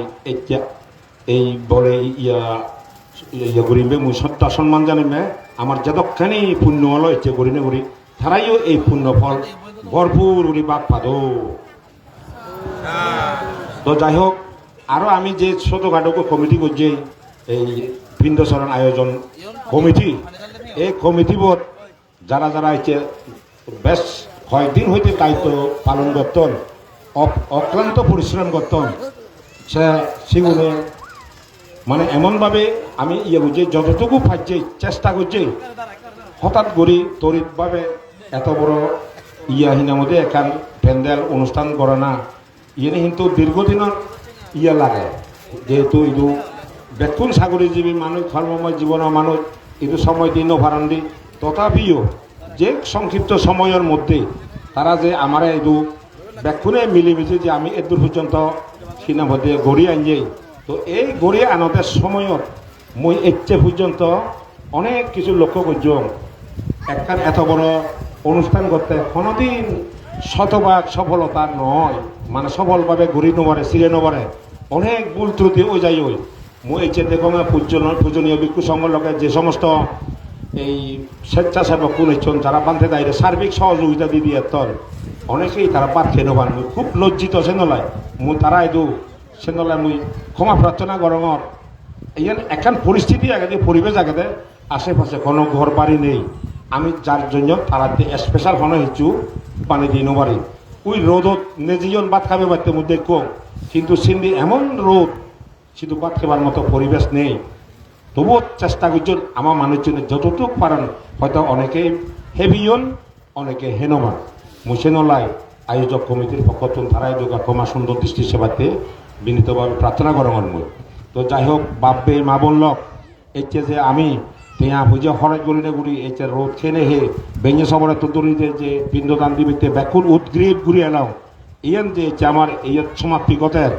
এই বলে ইয়া করিবে মুই শ্রদ্ধা সম্মান জানিমে আমার যতখানি পুণ্য হলো ইচ্ছে করি না করি তারাইও এই পুণ্য ফল ভরপুর উড়ি বাদ পাদ। তো যাই হোক আরও আমি যে ছোটোখাটো কমিটি করছি এই পিণ্ডচরণ আয়োজন কমিটি এই কমিটিবোধ যারা হচ্ছে বেশ কয়েকদিন হইতে দায়িত্ব পালন করতেন অক্লান্ত পরিশ্রম করতেন সেগুলো মানে এমনভাবে আমি ইয়ে করছি যতটুকু পাচ্ছি চেষ্টা করছি হঠাৎ করি তড়িৎভাবে এত বড় ইয়াহিনার মধ্যে এখান প্যান্ডেল অনুষ্ঠান করে না ইয়ে কিন্তু দীর্ঘদিনের ইয়ে লাগে যেহেতু ইদু বেকুন চাকরিজীবী মানুষ কর্মময় জীবনের মানুষ ইদু সময় দিন ভাড়ান দি তথাপিও যে সংক্ষিপ্ত সময়ের মধ্যে তারা যে আমার ইদু বেকুনে মিলিমিশে যে আমি এদূর পর্যন্ত সিনেমাতে গড়িয়ে আনছি। তো এই গড়িয়ে আনতে সময়ত মই এচ্ছে পর্যন্ত অনেক কিছু লক্ষ্য করছি একখান এত বড় অনুষ্ঠান করতে কোনোদিন শতভাগ সফলতা নয় মানে সফলভাবে ঘুরি নবারে ছিঁড়ে নবারে অনেক ভুল ত্রুটি ওই যাই ওই মই এচ্ছে দেখো পূজনীয় ভিক্ষু সংঘের লোকে যে সমস্ত এই স্বেচ্ছাসেবক কোন যারা বান্ধে দায়রে সার্বিক সহযোগিতা দিয়ে তল অনেকেই তারা বাদ খেয়ে নেবার মুই খুব লজ্জিত সে নলায় মুই তারা এদু সে নলায় মুই ক্ষমা প্রার্থনা গরমর ইয়ান একখান পরিস্থিতি আগে দিয়ে পরিবেশ আগে আশেপাশে কোনো ঘর বাড়ি নেই আমি যার জন্য তারা স্পেশাল কোনো হিচু পানি দিয়ে নেবারি ওই রোদত নেজিজন ভাত খাবে বাড়তে মুই দেখো কিন্তু সিন্দি এমন রোদ শুধু ভাত খাবার মতো পরিবেশ নেই। তবুও চেষ্টা করছেন আমার মানুষজনের যতটুকু পারেন, হয়তো অনেকে হেভিয়ন অনেকে হেনমান মুসেনলাই আয়োজক কমিটির পক্ষ থেকে তারাই যোগা ক্ষমা সুন্দর দৃষ্টি সেবাতে বিনীতভাবে প্রার্থনা করেন মই। তো যাই হোক বাপবে মা বলল এতে যে আমি তিয়া বুঝে হরে গলিনে গুড়ি এতে রোদ খেনে হে বেঞ্জে সবরে তুদুরিতে যে পিণ্ডদান দিবিতে ব্যাকুল উদ্গ্রীব ঘুরি এলাও ইয়ান যে আমার এই সমাপ্তিগতের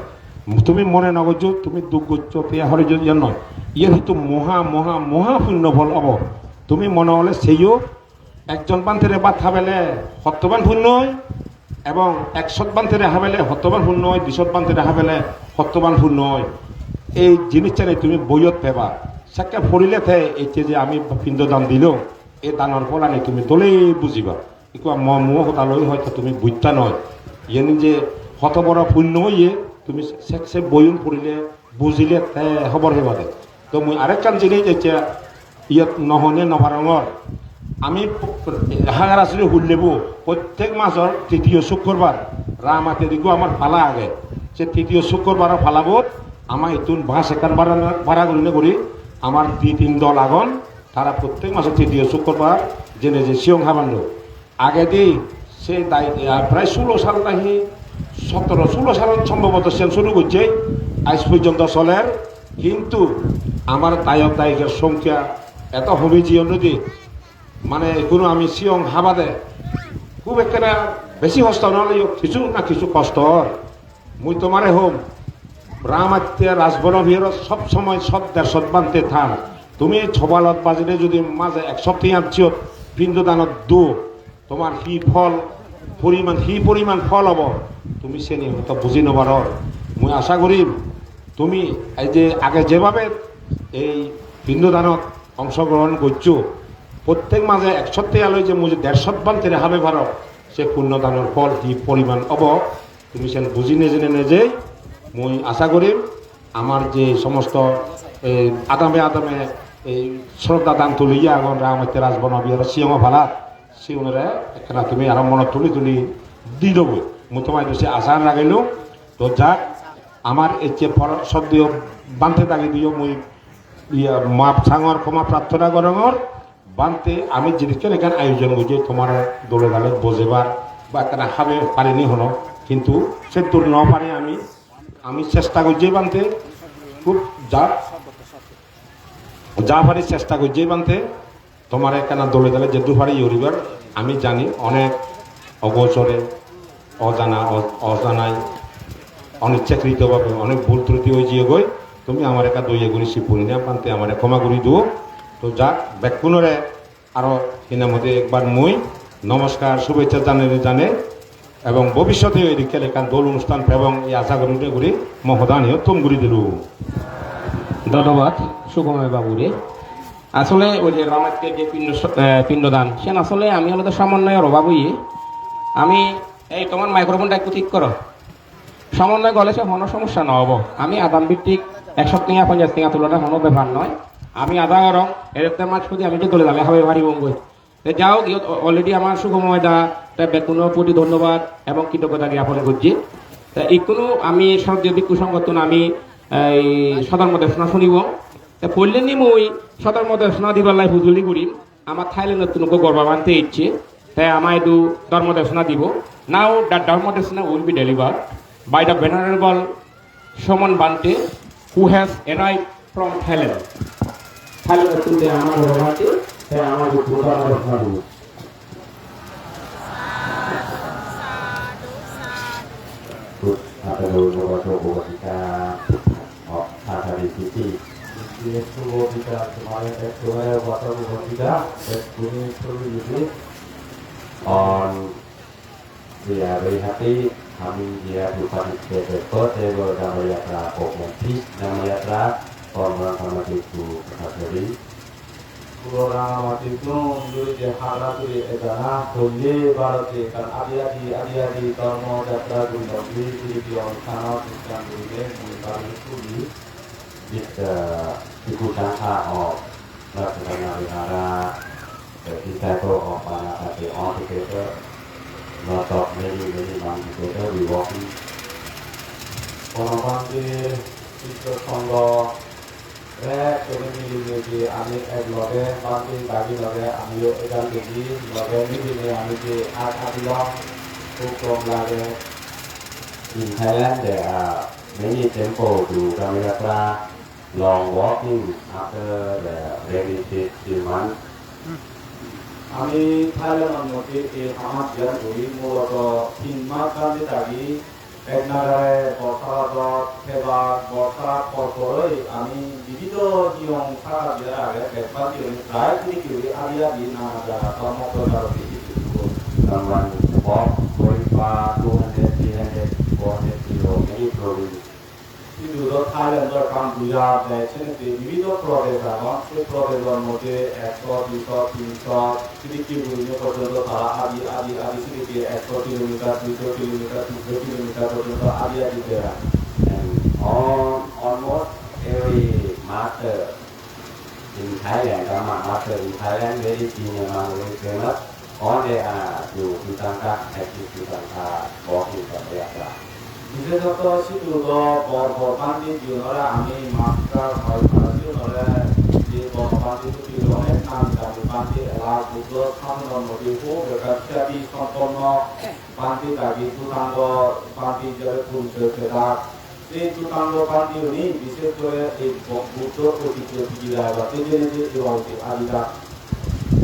তুমি মনে নগজ তুমি দুঃখ করছ তিয়া হরে যদি নয় ইয়ে হয়তো মহা মহা মহা পুণ্য ফল হব। তুমি মনে হলে সেইও একজন বান্তেরে বাদ হাবেলে সত্যবান পুণ্য হয় এবং 100 বান্তেরে হাবেলে সত্যবান পুণ্য হয়, 200 বান্তেরে হাবেলে সত্যবান পুণ্য হয়। এই জিনিসটা তুমি বইয়ত পেবা সাক্ষা পড়িলে থে এতে যে আমি পিণ্ডদান দিল এই দানের ফলা নেই তুমি দলেই বুঝিবা একটু মোহ তালৈ হয়তো তুমি বুঝতা নয় ইয়ে যে হত বড় পুণ্য ইয়ে তুমি সে বইন পড়িলে বুঝিলে তে খবর হেবা দে। তো মই আরেকখান জিনিস এতিয়া ইয়াত নহনে নভারঙর আমি হাগার আসলে হুললেব প্রত্যেক মাসের তৃতীয় শুক্রবার রামাতে দিকে আমার ফালা আগে সে তৃতীয় শুক্রবার ফালাবত আমার ইতুন বাস একার ভাড়া করি আমার 2-3 দল আগন তারা প্রত্যেক মাসের তৃতীয় শুক্রবার জেনে যে শিয়ং হাবান্ড আগে দিই সে প্রায় 16 সাল নাকি 17-16 সাল সম্ভবত সে শুরু করছে আজ পর্যন্ত চলের। কিন্তু আমার দায়কের সংখ্যা এত হবিজিও নদী মানে কোনো আমি শিয়ং হাবাদে খুব একটা বেশি কষ্ট নহলে কিছু না কিছু কষ্ট মুই তোমারে হোম রামাত্যা রাজবনভীর সব সময় 100-150 বানতে থান তুমি ছবালত বাজিলে যদি মাঝে 100 পিণ্ডদানত দু তোমার কি ফল পরিমাণ ফল হব তুমি সে নিয়ে হয়তো বুঝি নবার। মুই আশা করি তুমি এই যে আগে যেভাবে এই পিণ্ডদানত অংশগ্রহণ করছো প্রত্যেক মাঝে 100 টিয়ালৈ যে মুই 150 বানতে হাবে পার সে পুণ্যদানের ফল কি পরিমাণ হব তুমি সে বুঝি নেজে মই আশা করি আমার যে সমস্ত আদামে এই শ্রদ্ধা দান তুলিয়া এখন রামাত্যা রাজবনবিহার শিয়ং ভালাত শিয়নরে এখানে তুমি আর মনত তুলি দি দেব মই তোমার সে আশা লাগাইলো। তো যাক আমার এই যে শব্দ বানতে থাকি দিও মই মাপ সাঙর ক্ষমা প্রার্থনা করঙর বানতে আমি জিনিসটা এখানে আয়োজন করছি তোমার দলে দালে বজেবার বা এখানে হাবে পারিনি হলো কিন্তু সে দূর ন পারে আমি চেষ্টা করছি বানতে খুব যা পারি চেষ্টা করছি বানতে তোমার এখানে দলে দলে যে দুপারি ইউরিবার আমি জানি অনেক অগোচরে অজানায় অনিচ্ছাকৃতভাবে অনেক ভুল ত্রুটি হয়েছে গই তুমি আমার একা দইয়ে গুলি শিবপুরি না বানতে আমার ক্ষমা করি দিও। তো যাক ব্যাকুণরে আরও সিনার মধ্যে একবার মই নমস্কার শুভেচ্ছা জানে এবং ভবিষ্যতে এই দিকে লেখান দোল অনুষ্ঠান এবং এই আশা করি মহদানীয় তুম গুড়ি দিল। ধন্যবাদ সুগময় বাবুরে। আসলে ওই যে রামাত্যের যে পিণ্ডদান সে আসলে আমি হলো তো সমন্বয়ের অভাবই আমি এই তোমার মাইক্রোফোনটা একটু ঠিক করো সমন্বয় গলে সে কোনো সমস্যা না হবো আমি আদান ভিত্তিক 100 টিয়া 50 টিয়া তোলাটা কোনো ব্যাপার নয় আমি আদা গরম এরকম মাছ যদি আমি যে তোলে দালে হবে ভারী বঙ্গই যাও অলরেডি আমার সুগময় দা বেকুনোর প্রতি ধন্যবাদ এবং কৃতজ্ঞতা জ্ঞাপন করছি। তা কোনো আমি সর্দি কুসংগঠন আমি এই সদর মধ্যে শুনিব তা পড়লে নি মই সদর মধ্যে দিবার হুজুলি করি আমার থাইল্যান্ডের তুনক গর্বা বানতে ইচ্ছে তাই আমায় ধর্মদেশনা দিব নাও দ্য ধর্মদেশনা will be deliver by the venerable Saman Bhante who has arrived from Thailand. থাইল্যান্ডের তুলতে আমার গর্বাতে তাই আমার ধর্মদেশনা দিব। On we are very happy coming here to participate the first ever Dhamayatra program. This Dhamayatra from Ramati to Katari. Ramati to the Harati Edana, Tuli, Barati, and Adiadi, Dharma, Jatra, Gundam, on Kana, Islam, Gundam, with the Tikutaka of Ratana Vihara, the disciple of Panakati altogether, lot of many months together, we walking. Panapandi, Sister Kongo, และเป็นมีที่อันนี้เอ็กโลเดนบางทีบางทีเราเนี่ยอันนี้เอกลักษณ์ที่เราเนี่ยนี่เป็นอันนี้ที่อาทิตย์ละทุกตรงเราเนี่ย In Thailand, there are many temples to Kamayatra, long walking after the rainy month. আমি থাইল্যান্ডের মধ্যে এই আমার জেলাগুলি মূলত 3 মাস ধরে থাকি একনারে বর্ষা সেবা বর্ষা পরপরই আমি বিভিন্ন নিয়ম সারা জেলা আগে বেশি প্রায় 3 কিলোমিটার আলিয়া দিয়ে নানা জায়গা কর্মপ্রচার Someone walk going far 200, 300, 400 kilo, many provinces. কিন্তু থাইল্যান্ডের কাম্বোডিয়া দেশে বিভিন্ন প্রদেশ আছে সেই প্রদেশের মধ্যে 100, 200, 300 কিলোমিটার পর্যন্ত তারা আদি থেকে 100 কিলোমিটার 200 কিলোমিটার 300 কিলোমিটার পর্যন্ত আদি দেয় And almost every master in Thailand, Dharma master in Thailand, very senior among very famous, all they are to Sutangka, active Sutangka, walking from Yatra. বিশেষত শীতল বর্তমানে জীবনে আমি মাস্টার জীবনে যে বর্তমানে অনেক নাম জানি বান্তি এলাকা বুদ্ধ সামনের মধ্যে খুব খ্যাতি সম্পন্ন বান্তি দাবি সুতাঙ্গ বান্তি যারা তুলছে সেটা সেই সুতাঙ্গ বান্তি উনি বিশেষ করে এই বুদ্ধ ঐতিহ্য টিকিয়ে রাখা সেই জন্য যে আদিটা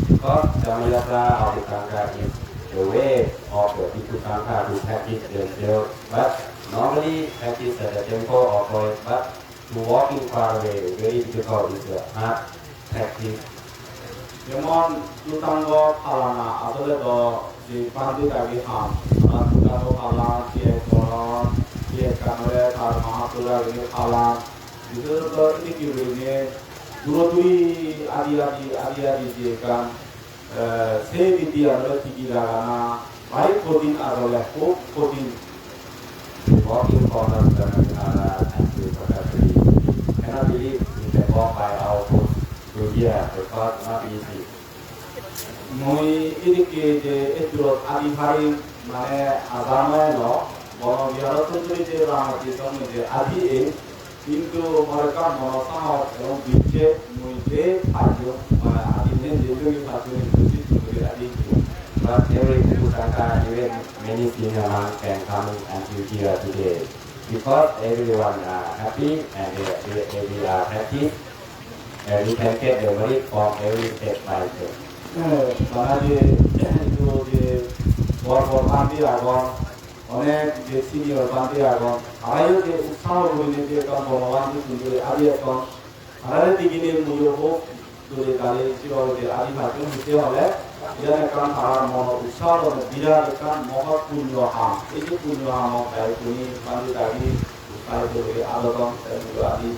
Because Dhammayatra or Sutangka is the way of the Sutangka to practice themselves, but normally practice at the temple or forest, but to walking far away, very difficult is a hard practice. যেমন সুতাঙ্গ ফালানা আসলে তো যে বান্তি দাবি হাম সুতাঙ্গ ফালা যে করণ যে কামরে তার মহাপুরা ফালা বিশেষত এটি নিয়ে দূরদূরি আদি যে কাম সেই রীতি আসলে ঠিকই লাগানা ভাই কঠিন আসলে খুব কঠিন Walking for the Dhammayatra and to Prakasari, cannot believe we can walk by our foot to here because not easy. মই এদিকে যে একটু আদি ভাই মানে আদাময় ন বনবিহার চন্দ্রীতে রামতি সঙ্গে আদি কিন্তু মরকার মনসাহ এবং বিচ্ছে মই যে আজ আদি যে যে ভাষণ করে আদি But every Sutangka, even many senior monks can come until here today because everyone are happy and they are happy and we can get the merit from every step by step. মানে যে যে বড় বান্তি আগন অনেক যে senior বান্তি আগন আয়ো যে উৎসাহ বলে যে কাম ভগবান কিন্তু আদি এখন আরে দিগিনে মূল্য হোক দূরে কালে চিরল যে আদি ভাষণ দিতে হলে ইয়ানে কাম আর মন উৎসাহ বিরাট কাম মহৎ পুণ্য হাম এই যে পুণ্য হাম তাই তুমি বান্তি দাবি উৎসাহ করে আলোকন আদি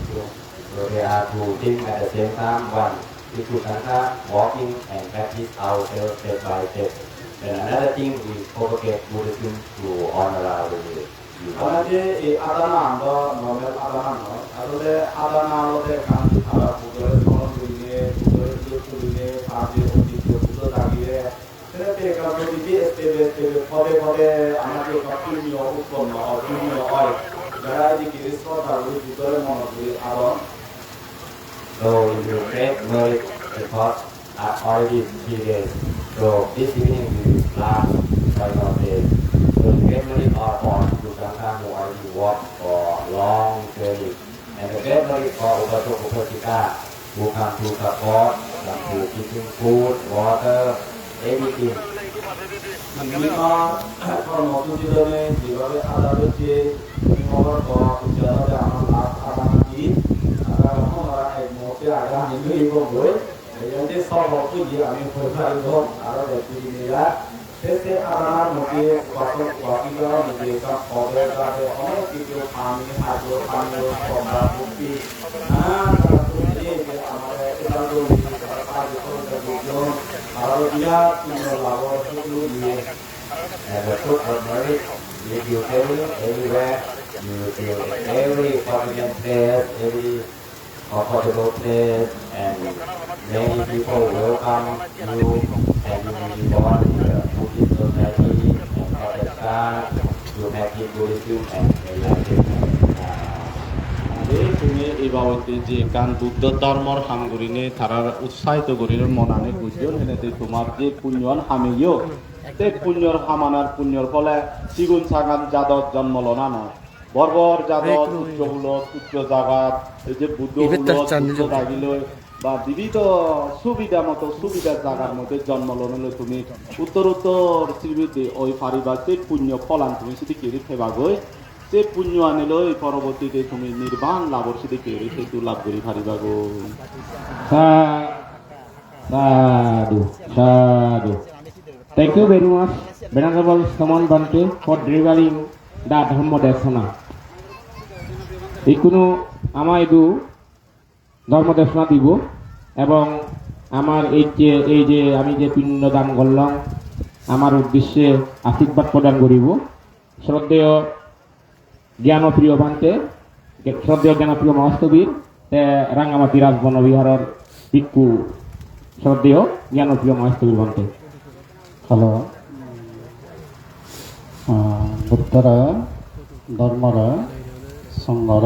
So they are two things at the same time. One, we Sutangka walking and practice ourselves step by step. And another thing, we propagate Buddhism to honor our religion. আমাদের এই আদানা আমরা নর্মাল আদানা নয় আসলে আদানা আমাদের কান্তি খারাপ পুকুরে স্মরণ করিয়ে পুকুরে সুযোগ করিয়ে আগে ঐতিহ্য পুজো দাঁড়িয়ে সেটাতে কারণে দিদি স্টেপে পদে পদে আমাদের পুণ্য উৎপন্ন হয় পুণ্য হয় যারা এদিকে শ্রদ্ধা করি ভিতরে মনে করি আরণ So if you take merit because are already 3 days. So this evening we will last 5 days. So the great merit are for Sutangka who already walk for long journey. And the great merit for Upatok Upasika who come to support, come to giving food, water, everything. আমরা কর্মসূচিজনে যেভাবে আদালত হচ্ছে নিয়মের উচ্চারণে আমার আদানা দিই আমরা এক মুহূর্তে আগে হিন্দু বই এই সব অর্থই আমি পরিচালিত আরো ব্যক্তি নিয়ে শেষে আদানার মধ্যে কত কপিগার মধ্যে সব পদের কাছে অনেক কিছু পানি হাজো পানি কমা মুক্তি আমাদের এটা তো আরো বিরাট লাভ নিয়ে And the fruit of merit will be everywhere. You will feel every convenient place, every comfortable place, and many people welcome you, and you will be born in the Buddhist society and Pakistan. You practice Buddhism and enlightenment. তুমি এই বাবদে যে কান বুদ্ধ ধর্মর হামগুরিনে তারার উৎসাহিত করিল মনানে বুঝল হেনেতে তোমার যে পুণ্যন হামিও তে পুণ্যর হামানার পুণ্যর ফলে সিগুন সাগান যাদব জন্ম লনা নয় বর্বর যাদব উচ্চ হলো উচ্চ জাগাত এই যে বুদ্ধ হলো লাগিল বা বিবিধ সুবিধা মতো সুবিধার জায়গার মধ্যে জন্ম লনলে তুমি উত্তর শ্রীবৃদ্ধি ওই পারিবারিক পুণ্য ফলান তুমি সেটি কেড়ে ফেবা গই যে পুণ্য আনিলে পরবর্তীতে তুমি নির্বাণ লাভর সেটি কেড়ে সেইটো লাভ করি পারিবা গো Sadhu, sadhu. Thank you very much, Venerable Saman Bante, for delivering the Dhamma Desana. Ikunu amaidu ধর্ম দেশনা দিব এবং আমার এই যে আমি যে পিণ্ডদান করলাম আমার উদ্দেশ্যে আশীর্বাদ প্রদান করিব শ্রদ্ধেয় জ্ঞানপ্রিয় ভান্তে শ্রদ্ধেয় জ্ঞানপ্রিয় মহাস্তবীর রাঙ্গামাটি রাজবন বিহারের ভিক্ষু শ্রদ্ধেয় জ্ঞানপ্রিয় মহাস্তবীর ভান্তে হ্যালো বুদ্ধರ ধর্মರ সংঘರ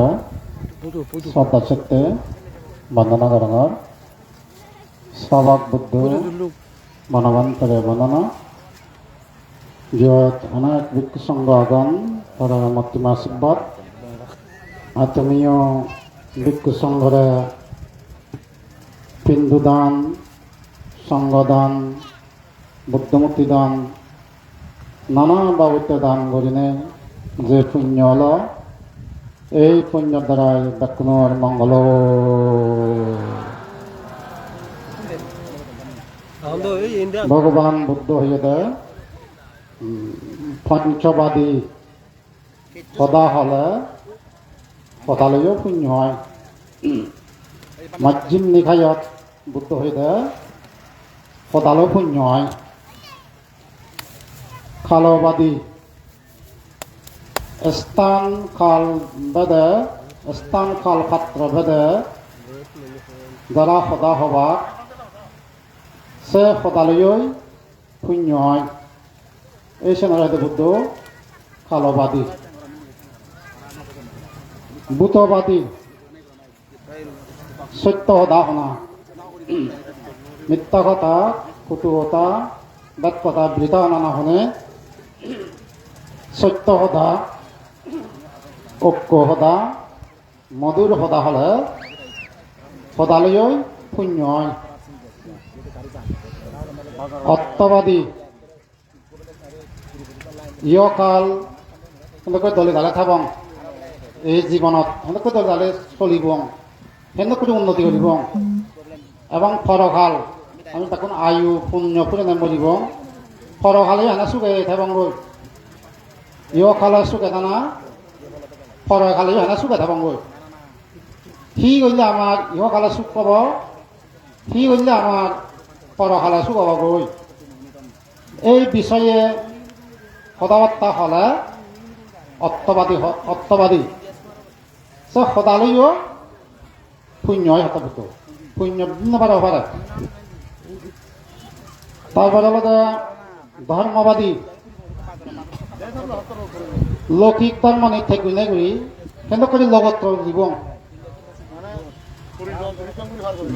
শ্রদ্ধাচিত্তে বন্দনা করঙর সবাক বুদ্ধ বনবন্তরে বন্দনা যত অনেক ভিক্ষু সংঘ আগন তারা মতিমা আশীর্বাদ আর তুমিও ভিক্ষু সংঘরে পিণ্ডদান সংঘদান বুদ্ধমূর্তি দান নানা বাবুতে দান করিনে যে পুণ্য হল এই পুণ্যর দ্বারাই দক্ষিণর মঙ্গল ভগবান বুদ্ধ হয়ে দেয় পঞ্চবাদী সদা হলে সদালৈও পুণ্য হয় মজ্জিম নিখায়ত বুদ্ধ হয়ে দেয় সদালৈও পুণ্য হয় কালবাদী স্থান কাল ভেদে স্থান কাল পাত্র ভেদে যারা সদা হবা সে সদালৈই পুণ্য হয় এই সেনারাইতে বুদ্ধ কালবাদী ভূতবাদী সত্য সদা শুনা মিথ্যা কথা কুটুকতা বেদ কথা বৃথা নানা শুনে সত্য সদা ঐক্য সদা মধুর সদা হলে সদালৈই পুণ্য হয় অত্যবাদী ইয়কাল সেনেকৈ দলে দালে থাকং এই জীৱনত সেনেকৈ দলে দালে চলিব সেনেকৈ উন্নতি কৰিব এবং ফরকাল আমি তখন আয়ু পুণ্য পুণ্য মরিব ফরকালে হানা সুখে থাকবই ইয়কালে সুখে থানা ফরকালে হানা সুখে থাকবই সি করলে আমার ইহকালে সুখ পাব সি করলে আমার পরকালে সুখ পাবগৈ এই বিষয়ে কথাবার্তা হলে অত্যবাদী সে সদালৈও পুণ্য হয় হতভূত পুণ্য বিভিন্ন পারে পারে তারপরে হলো ধর্মবাদী লৌকিক ধর্ম নিতে গুণে গুড়ি কিন্তু করে লগত্র জীবন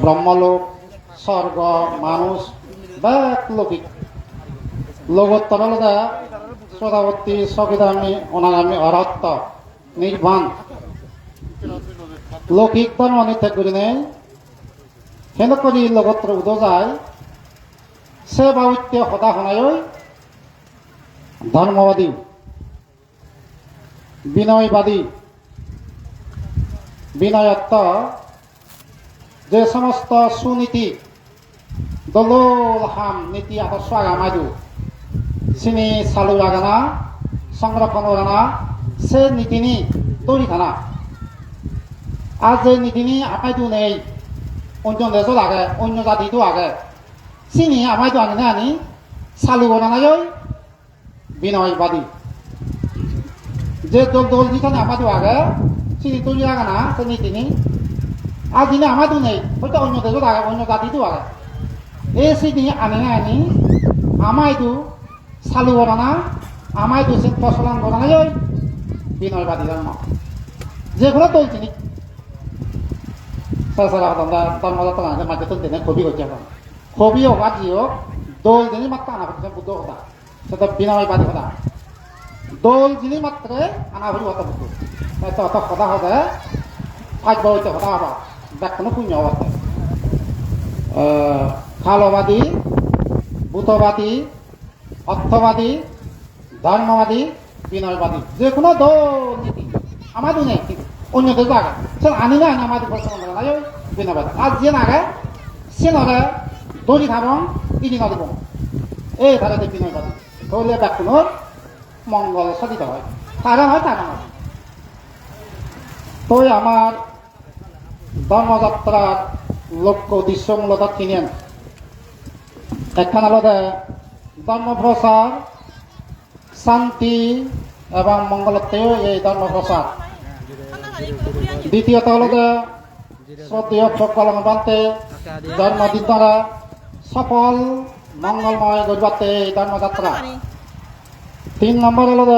ব্রহ্মলোক স্বর্গ মানুষ বা লৌকিক লগত্র হলো শ্রোতাবর্তী সবিধামী অনাগামী অরহত্ত নির্বাণ লৌকিক ধর্ম নিতে গুড়ি নেই সেনে কৰি লগত্র উদো যায় সে বাউত্য সদা শনায় ধর্মবাদী বিনয়বাদী বিনয়ত্ব যে সমস্ত সুনীতি দলোল হাম নীতি আদর্শ আগামাইদু চিনি চালু আগানা সংরক্ষণ আগানা সে নীতিনি তৈরি খানা আর যে নীতিনি আপাইদু নেই অন্য দেশও লাগে অন্য জাতিটো আগে চিনি আমাইতো আনি আনি চালু বানাই বিনয়বাদী যে দল যিখানে আমাইতো আগে চিনি তৈরি আগে না সে নীতিনি আর দিনে আমাইতো নেই হয়তো অন্য দেশও আগে অন্য জাতিটো আগে এই চিনি আনি আমাইতো চালু বানা আমাইতো প্রচলন বানাই বিনয়বাদী ধর্ম যেগুলো দল চিনি সারা আমরা ধর্মযাত্রা আনতে মাঝে তো দিনে কবি হচ্ছে এখন কবি হোক আর জি হোক দোল দিনই মাত্র আনা হচ্ছে বুদ্ধ কথা সেটা বিনয়বাদী কথা দোল দিনই মাত্রে আনা হরি কথা বুদ্ধ তাই তো অত কথা হবে ভাগ্য হইতে কথা হবা ব্যাখ্যানো পুণ্য অবস্থা খালবাদী ভূতবাদী অর্থবাদী ধর্মবাদী বিনয়বাদী যে কোনো দল নীতি আমাদের নেই অন্যদের জায়গা সে আনি না আমাদের প্রশ্ন নাই বিনয়বাদী আর যে নাগে সে নরে দড়ি থাকবো ইডি নদীব এই ধারে বিনয়বাদী তাহলে ব্যাকুণর মঙ্গল সাধিত হয় তারা হয় তারা নয় তো আমার ধর্মযাত্রার লক্ষ্য উদ্দেশ্য মূলত কিনেন একখান আলাদা ধর্মপ্রচার শান্তি এবং মঙ্গলতেও এই ধর্মপ্রচার দ্বিতীয়ত হল শ্রদ্ধেয় প্রকলমবান্তে জন্মদিন দ্বারা সফল মঙ্গলময় গরিবাতে এই ধর্মযাত্রা 3 নম্বর হল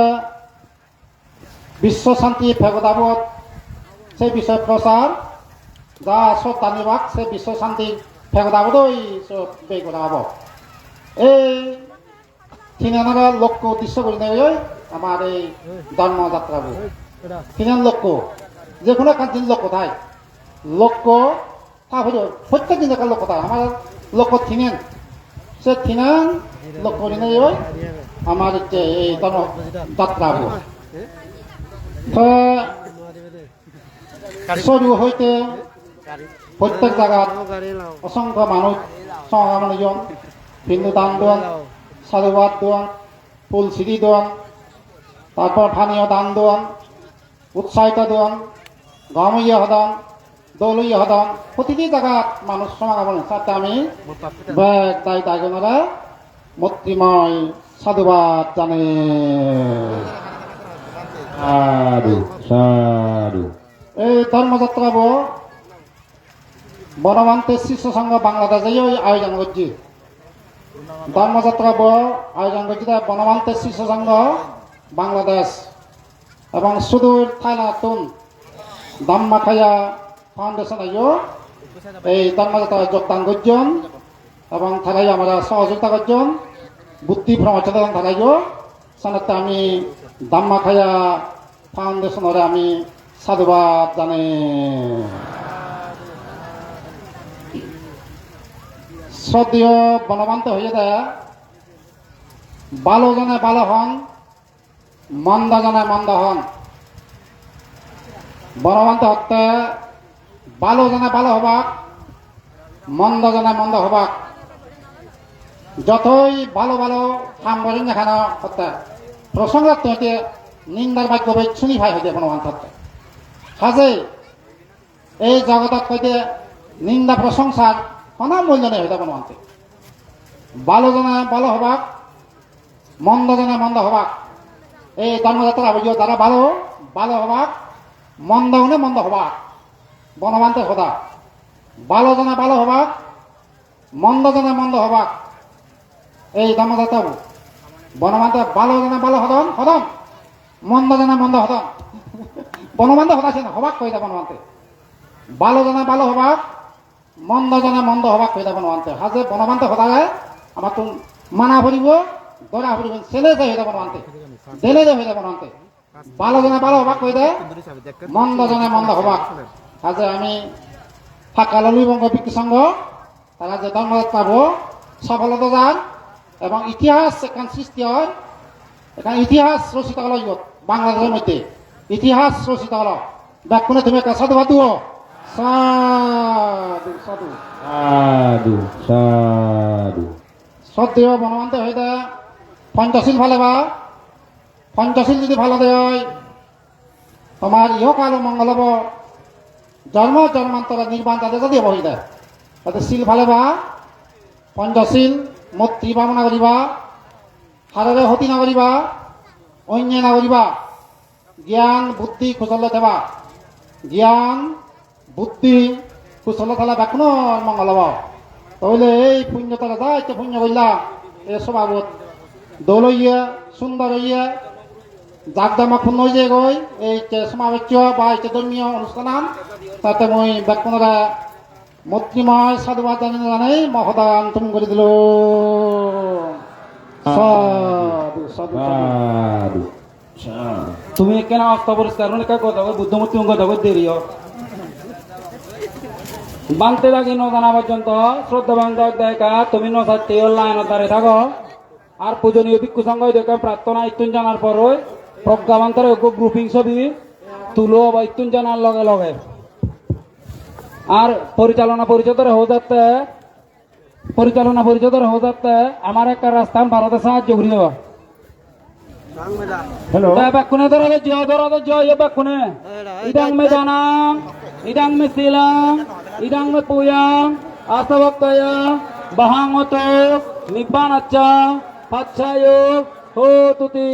বিশ্ব শান্তি ফেগদাবত সেই বিষয় প্রচার যা শ্রদ্ধানিবাক সেই বিশ্ব শান্তি ফেগদাবতই বেগদাব এই 3 নম্বর লক্ষ্য উদ্দেশ্য করে নেই আমার এই ধর্মযাত্রা 3 লক্ষ্য যে কোনো একটা দিন লক্ষ্য থাকে লক্ষ্য তারপরে প্রত্যেক দিন একটা লক্ষ্য থাকে আমার লক্ষ্য 3 সে 3 লক্ষ্য করে নেই আমার যে এই ধর্মযাত্রা শুরু হইতে প্রত্যেক জায়গার অসংখ্য মানুষ সমাগমজন হিন্দু দান দেন সাধুবাদ দেন ফুলসিরি দেন তারপর পানীয় দান দেন উৎসাহিত দেন গমইয়া হদান দৌলইয়া হদান প্রতিটি জায়গাত মানুষ সমাগমন সাথে আমি ব্যাগ দায়ী দায়গণরা মূর্তিময় সাধুবাদ জানে সাধু সাধু এই ধর্মযাত্রা বনমান্তে শিষ্য সংঘ বাংলাদেশে আয়োজন করছি ধর্মযাত্রা আয়োজন করছি বনমান্তে শিষ্য সংঘ বাংলাদেশ এবং সুদূর থাইল্যান্ড দাম্মাখায়া ফাউন্ডেশন এই ধর্মযাত্রায় যোগদান করছেন এবং থাকাই আমরা সহযোগিতা করছেন বুদ্ধি ভ্রমণ থাকাই সানাতে আমি দাম্মাখায়া ফাউন্ডেশনের আমি সাধুবাদ জানে শ্রদ্ধেয় বনমান্ত হয়ে দেয় ভালো জানে ভালো হন মন্দ জানে মন্দ হন বনমান্ত হতে ভালো জানে ভালো হবাক মন্দ জানে মন্দ হবাক যতই ভালো ভালো কাম করেন এখানে হতে প্রসঙ্গাত হইতে নিন্দার বাক্য শুনি ভাই হইতে বনমান্ত হতে কাজে এই জগতত হইতে নিন্দা প্রশংসার কোনো মূল্য নেই হইতে বনমান্তে ভালো জানে ভালো হবাক মন্দ জানে মন্দ হবাক এই ধর্মযাত্রা অভিযোগ তারা ভালো ভালো হবাক মন্দ হলে মন্দ হবাক বনমান্তে সদা ভালো জানে ভালো হবাক মন্দ জানে মন্দ হবাক এই ধর্মযাত্রা বনমান্তে ভালো জানে ভালো হদন হদন মন্দ জানে মন্দ হদন বনমান্তে হদাছে না হবাক কইতা বনমান্তে ভালো জানে ভালো হবাক মন্দ জানে মন্দ হবাক কইতা বনমান্তে হাজে বনমান্তে হদায় আমার তো মানা ফুরিব দরা ফুরিব ছেলে যায় হইতা বনমান্তে দেলে যায় হইতা বনমান্তে ভালো জানে ভালো হবাক কই দেয় মন্দ জানে মন্দ হবাক কাজে আমি ফাঁকালী বঙ্গ বিক্রি সংঘ তারা যে ধর্মযাত্রা সফলতা যান এবং ইতিহাস এখান সৃষ্টি হয় এখানে ইতিহাস রচিত হল বাংলাদেশের মধ্যে ইতিহাস রচিত হল ব্যাকুণে তুমি একটা সাধুবাদ সাধু সাধু সাধু সাধু শ্রদ্ধেয় বনমান্ত হয়ে দেয় পঞ্চশীল ভালো বা পঞ্চশীল যদি ভালো দেয় তোমার ইহকাল মঙ্গল হব জন্ম জন্মান্তর নির্বাণ তাদের যদি বহি দেয় তাদের শিল ভালো বা পঞ্চশীল মৈত্রী বামনা করিবা হারে হতি না করিবা অন্য না করিবা জ্ঞান বুদ্ধি কুশল দেবা জ্ঞান বুদ্ধি কুশল থালা ব্যাকুণ মঙ্গল হব তাহলে এই পুণ্য তারা যাইতে পুণ্য করিলা এই স্বভাবত দৌল হইয়া সুন্দর হইয়া জাকজমকপূর্ণ যে গৈ এই সমাবেশ বা এই ধর্মীয় অনুষ্ঠান তাতে মই ব্যাকুণরা মৈত্রীময় সাধুবাদ জানাই মহদান তুমি করে দিল সাধু সাধু সাধু তুমি কেন অস্ত পরিষ্কার মানে কা কথা বুদ্ধমূর্তি কথা দেরিও বানতে থাকি নজানা পর্যন্ত শ্রদ্ধা বান্ধব দেখা তুমি নসাতে লাইন দাঁড়িয়ে থাকো আর পূজনীয় ভিক্ষু সংঘ দেখা প্রার্থনা ইত্যুন জানার পর প্রজ্ঞাবান্তর গ্রুপিং ছবি তুলো বা ইত্যুন জানার লগে লগে আর পরিচালনা পরিষদের আমার একটা রাস্তা ভারতে সাহায্য করে দেওয়া Hello. Bakune dora jaya bakune. Idang me danang, idang me silang, idang me puyang, asawakaya, bahangoto, nibbanacha, patchayuk, ho tuti.